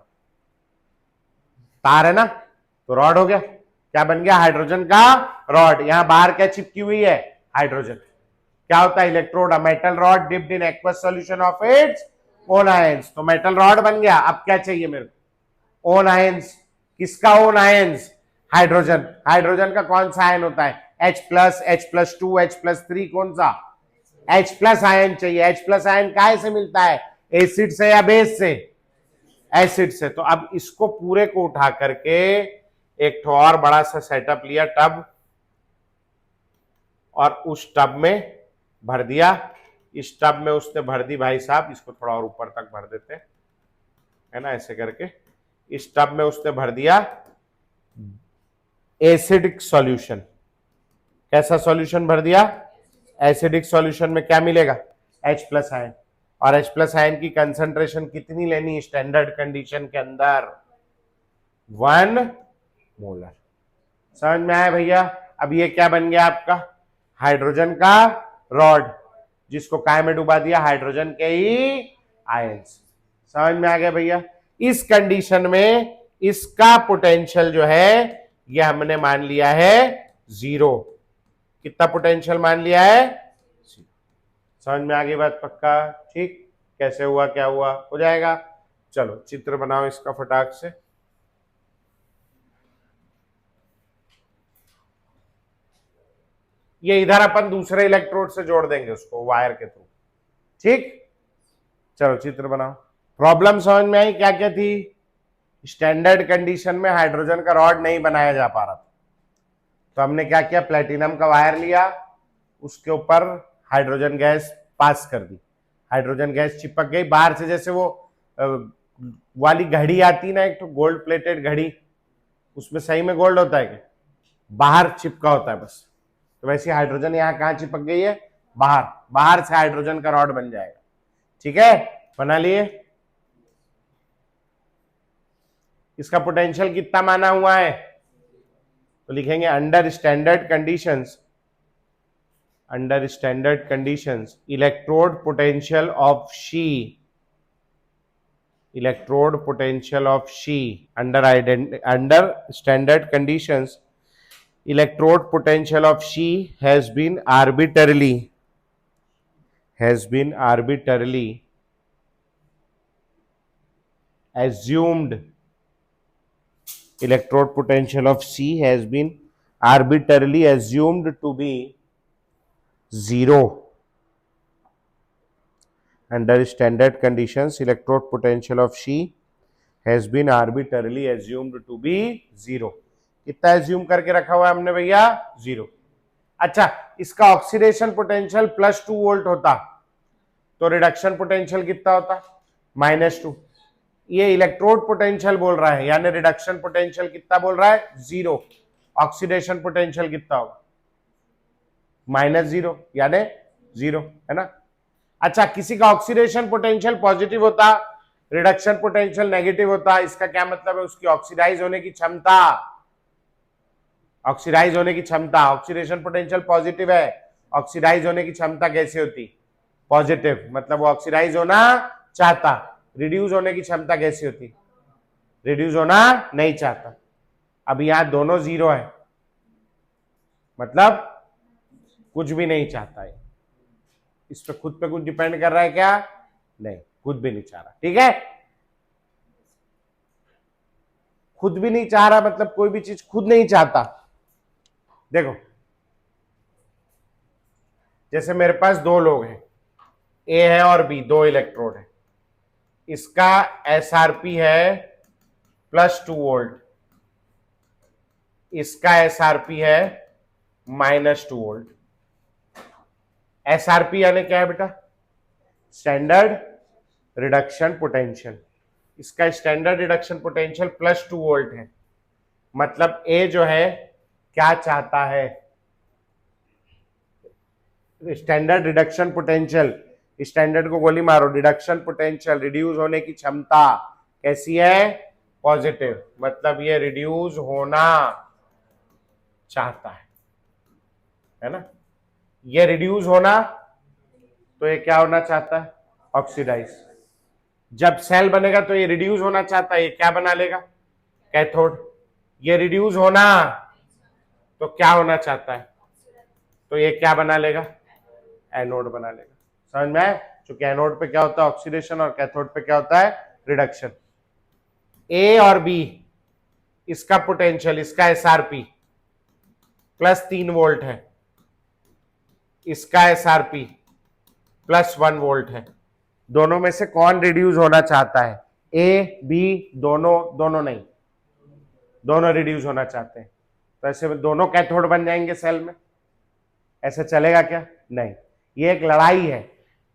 तार है ना, तो रॉड हो गया। क्या बन गया? हाइड्रोजन का रॉड। यहां बाहर क्या चिपकी हुई है? हाइड्रोजन। क्या होता है? Electrode, metal rod dipped in aqueous solution of its own ions. तो मेटल रॉड बन गया। अब क्या चाहिए मेरे को? Own ions. किसका ओन आयंस? हाइड्रोजन। हाइड्रोजन का कौन सा आयन होता है? H+, H+2, H+3, कौन सा? H+ आयन चाहिए। H+ आयन काय से मिलता है? एसिड से या बेस से? एसिड से। तो अब इसको पूरे को उठा करके एक ठो और बड़ा सा सेटअप लिया, टब, और उस टब में भर दिया। इस टब में उसने भर दी भाई साहब, इसको थोड़ा और ऊपर तक भर देते है ना, ऐसे करके। इस टब में उसने भर दिया एसिडिक सॉल्यूशन। कैसा सॉल्यूशन भर दिया? एसिडिक सॉल्यूशन में क्या मिलेगा? H+ ion. और H+ आयन की कंसंट्रेशन कितनी लेनी स्टैंडर्ड कंडीशन के अंदर? 1 मोलर। समझ में आया भैया? अब ये क्या बन गया आपका? हाइड्रोजन का रॉड, जिसको काय में डुबा दिया? हाइड्रोजन के ही आयंस। समझ में आ गया भैया? इस कंडीशन में इसका पोटेंशियल जो है ये हमने मान लिया है 0। कितना पोटेंशियल मान लिया है? 0। समझ में आ गई बात? पक्का? ठीक। कैसे हुआ, क्या हुआ, हो जाएगा। चलो चित्र बनाओ इसका फटाक से। ये इधर अपन दूसरे इलेक्ट्रोड से जोड़ देंगे उसको वायर के थ्रू। ठीक, चलो चित्र बनाओ। प्रॉब्लम समझ में आई क्या क्या थी? स्टैंडर्ड कंडीशन में हाइड्रोजन का रॉड नहीं बनाया जा पा रहा था, तो हमने क्या किया, प्लेटिनम का वायर लिया, उसके ऊपर हाइड्रोजन गैस पास कर दी, हाइड्रोजन गैस चिपक गई बाहर से। जैसे वो वाली घड़ी आती ना, एक तो गोल्ड प्लेटेड घड़ी, उसमें सही में गोल्ड होता है क्या? बाहर चिपका होता है बस। तो वैसे हाइड्रोजन यहाँ कहाँ चिपक गई है? बाहर। बाहर से हाइड्रोजन का रॉड बन जाएगा। ठीक है, बना लिए। इसका पोटेंशियल कितना माना हुआ है? तो लिखेंगे under standard conditions, under standard conditions electrode potential of she, electrode potential of She under standard conditions, electrode potential of She has been arbitrarily assumed, electrode potential of C has been arbitrarily assumed to be 0 under standard conditions. Electrode potential of She has been arbitrarily assumed to be 0। कितना assume करके रखा हुआ है हमने भैया? 0। अच्छा, इसका oxidation potential +2 volt होता तो रिडक्शन पोटेंशियल कितना होता? -2। ये इलेक्ट्रोड पोटेंशियल बोल रहा है, यानी रिडक्शन पोटेंशियल कितना बोल रहा है? 0। ऑक्सीडेशन पोटेंशियल कितना होगा? -0, यानी 0, है ना। अच्छा, किसी का ऑक्सीडेशन पोटेंशियल पॉजिटिव होता, रिडक्शन पोटेंशियल नेगेटिव होता, इसका क्या मतलब है? उसकी ऑक्सीडाइज होने की क्षमता, ऑक्सीडाइज होने की क्षमता, ऑक्सीडेशन पोटेंशियल पॉजिटिव है, ऑक्सीडाइज होने की क्षमता कैसे होती? पॉजिटिव, मतलब वो ऑक्सीडाइज होना चाहता। रिड्यूस होने की क्षमता कैसी होती? रिड्यूस होना नहीं चाहता। अब यहां दोनों 0 है, मतलब कुछ भी नहीं चाहता है। इस पे खुद पे कुछ डिपेंड कर रहा है क्या? नहीं, खुद भी नहीं चाह रहा। ठीक है, खुद भी नहीं चाह रहा मतलब कोई भी चीज खुद नहीं चाहता। देखो, जैसे मेरे पास दो लोग हैं, ए है और बी, दो इलेक्ट्रोड है। इसका एसआरपी है +2 वोल्ट, इसका एसआरपी है -2 वोल्ट। एसआरपी यानी क्या है बेटा? Standard reduction potential. इसका स्टैंडर्ड रिडक्शन पोटेंशियल +2 वोल्ट है, मतलब ए जो है क्या चाहता है? स्टैंडर्ड रिडक्शन पोटेंशियल, स्टैंडर्ड को गोली मारो, रिडक्शन पोटेंशियल, रिड्यूस होने की क्षमता कैसी है? पॉजिटिव, मतलब ये रिड्यूस होना चाहता है ना। ये रिड्यूस होना, तो ये क्या होना चाहता है? ऑक्सीडाइज। जब सेल बनेगा तो ये रिड्यूस होना चाहता है, ये क्या बना लेगा? कैथोड। ये रिड्यूस होना तो क्या होना चाहता है? तो ये क्या बना लेगा? एनोड बना लेगा। समझ में आया? क्योंकि एनोड पे क्या होता है? ऑक्सीडेशन, और कैथोड पे क्या होता है? रिडक्शन। ए और बी, इसका पोटेंशियल, इसका एसआरपी +3 वोल्ट है, इसका एसआरपी +1 वोल्ट है। दोनों में से कौन रिड्यूस होना चाहता है? ए बी दोनों नहीं, दोनों रिड्यूस होना चाहते हैं। तो ऐसे में दोनों कैथोड बन जाएंगे सेल में। ऐसा चलेगा क्या? नहीं, ये एक लड़ाई है,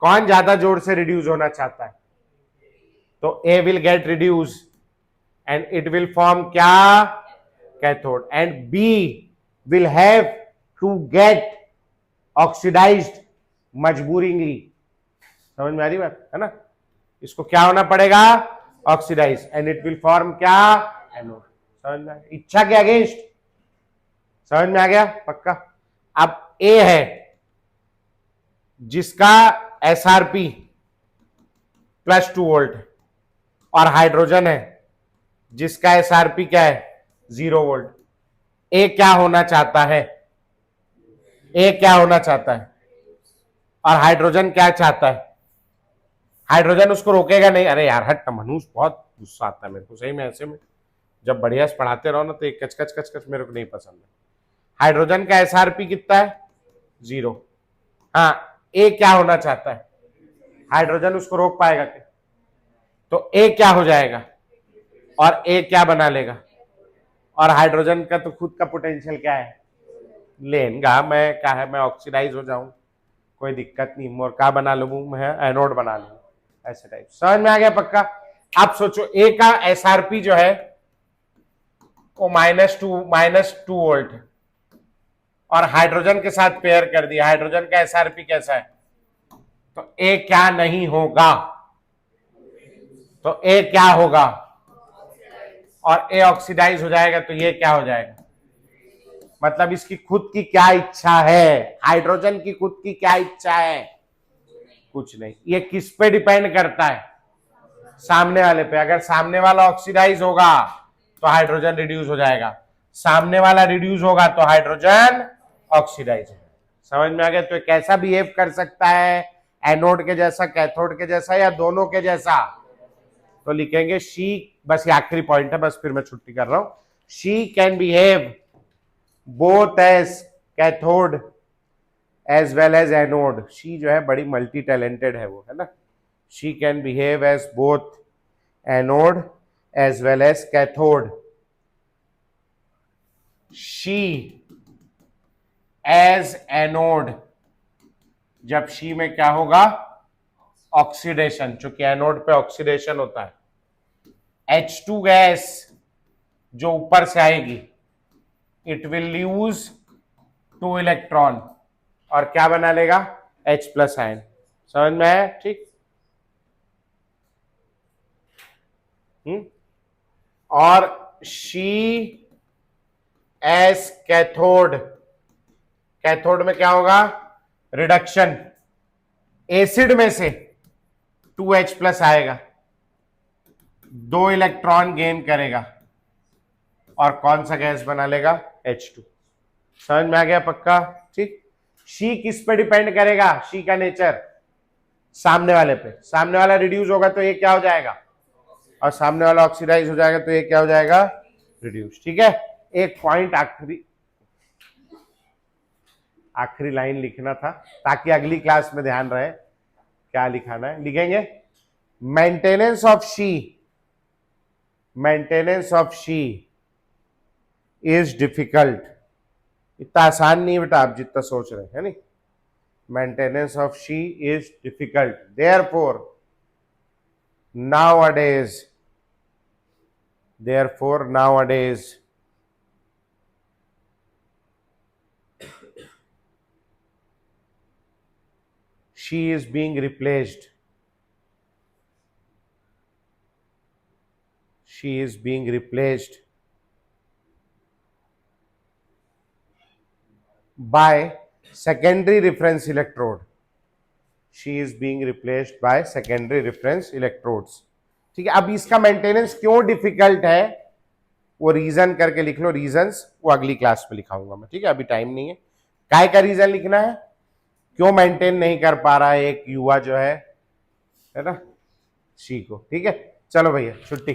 कौन ज्यादा जोर से रिड्यूस होना चाहता है। तो A will get reduce and it will form क्या? Cathode. And B will have to get oxidised मजबूरिंगली। समझ में आ रही बात, है ना। इसको क्या होना पड़ेगा? Oxidise, and it will form क्या? एनोड। समझ में आ गया? इच्छा के अगेंस्ट। समझ में आ गया? पक्का। अब ए है जिसका एसआरपी +2 वोल्ट है, और हाइड्रोजन है जिसका एसआरपी क्या है 0 वोल्ट। ए क्या होना चाहता है, ए क्या होना चाहता है, और हाइड्रोजन क्या चाहता है, हाइड्रोजन उसको रोकेगा नहीं। अरे यार हट मनुष, बहुत गुस्सा आता है मेरे को सही में ऐसे में, जब बढ़िया से पढ़ाते रहो ना तो एक कच कच कच कच मेरे को नहीं पसंद है। हाइड्रोजन का एसआरपी कितना है 0। हाँ ए क्या होना चाहता है, हाइड्रोजन उसको रोक पाएगा क्या, तो ए क्या हो जाएगा और ए क्या बना लेगा, और हाइड्रोजन का तो खुद का पोटेंशियल क्या है लेगा, मैं क्या है मैं ऑक्सीडाइज हो जाऊं कोई दिक्कत नहीं, मोर का बना लूं मैं एनोड बना लूं, ऐसे टाइप। समझ में आ गया पक्का। आप सोचो ए का एसआरपी जो है वो -2 वोल्ट है, और हाइड्रोजन के साथ पेयर कर दिया, हाइड्रोजन का एसआरपी कैसा है, तो ए क्या नहीं होगा, तो ए क्या होगा, और ए ऑक्सीडाइज हो जाएगा, तो ये क्या हो जाएगा, मतलब इसकी खुद की क्या इच्छा है, हाइड्रोजन की खुद की क्या इच्छा है, कुछ नहीं। ये किस पे डिपेंड करता है, सामने वाले पे। अगर सामने वाला ऑक्सीडाइज होगा तो हाइड्रोजन रिड्यूस हो जाएगा, सामने वाला रिड्यूस होगा तो हाइड्रोजन ऑक्सीडाइज होगा। समझ में आ गया। तो कैसा बिहेव कर सकता है, एनोड के जैसा, कैथोड के जैसा, या दोनों के जैसा, तो लिखेंगे शी, बस ये आखिरी पॉइंट है, बस फिर मैं छुट्टी कर रहा हूं। She can behave both as cathode as well as anode. She जो है बड़ी मल्टी टैलेंटेड है वो, है ना। She can behave as both anode as well as cathode. She as anode, जब शी में क्या होगा ऑक्सीडेशन, चूंकि एनोड पे ऑक्सीडेशन होता है, H2 गैस जो ऊपर से आएगी, इट विल यूज 2 इलेक्ट्रॉन और क्या बना लेगा H+ आयन। समझ में आया, ठीक। और शी एस कैथोड, कैथोड में क्या होगा रिडक्शन, एसिड में से 2H+ आएगा, 2 इलेक्ट्रॉन गेन करेगा और कौन सा गैस बना लेगा H2। समझ में आ गया पक्का, ठीक। शी किस पे डिपेंड करेगा, शी का नेचर सामने वाले पे, सामने वाला रिड्यूस होगा तो ये क्या हो जाएगा, और सामने वाला ऑक्सीडाइज हो जाएगा तो ये क्या हो जाएगा रिड्यूस। ठीक है। एक पॉइंट आखिरी लाइन लिखना था ताकि अगली क्लास में ध्यान रहे क्या लिखाना है। लिखेंगे maintenance of she is difficult. इतना आसान नहीं बेटा आप जितना सोच रहे हैं, नहीं। Maintenance of she is difficult, therefore nowadays she is being replaced by secondary reference electrode। She is being replaced by secondary reference electrodes। ठीक है। अब इसका मेंटेनेंस क्यों डिफिकल्ट है वो रीजन करके लिख लो, रीजंस वो अगली क्लास में लिखाऊंगा मैं, ठीक है। अभी टाइम नहीं है। काय का रीजन लिखना है, क्यों मेंटेन नहीं कर पा रहा है एक युवा जो है ना शी को। ठीक है, चलो भैया छुट्टी।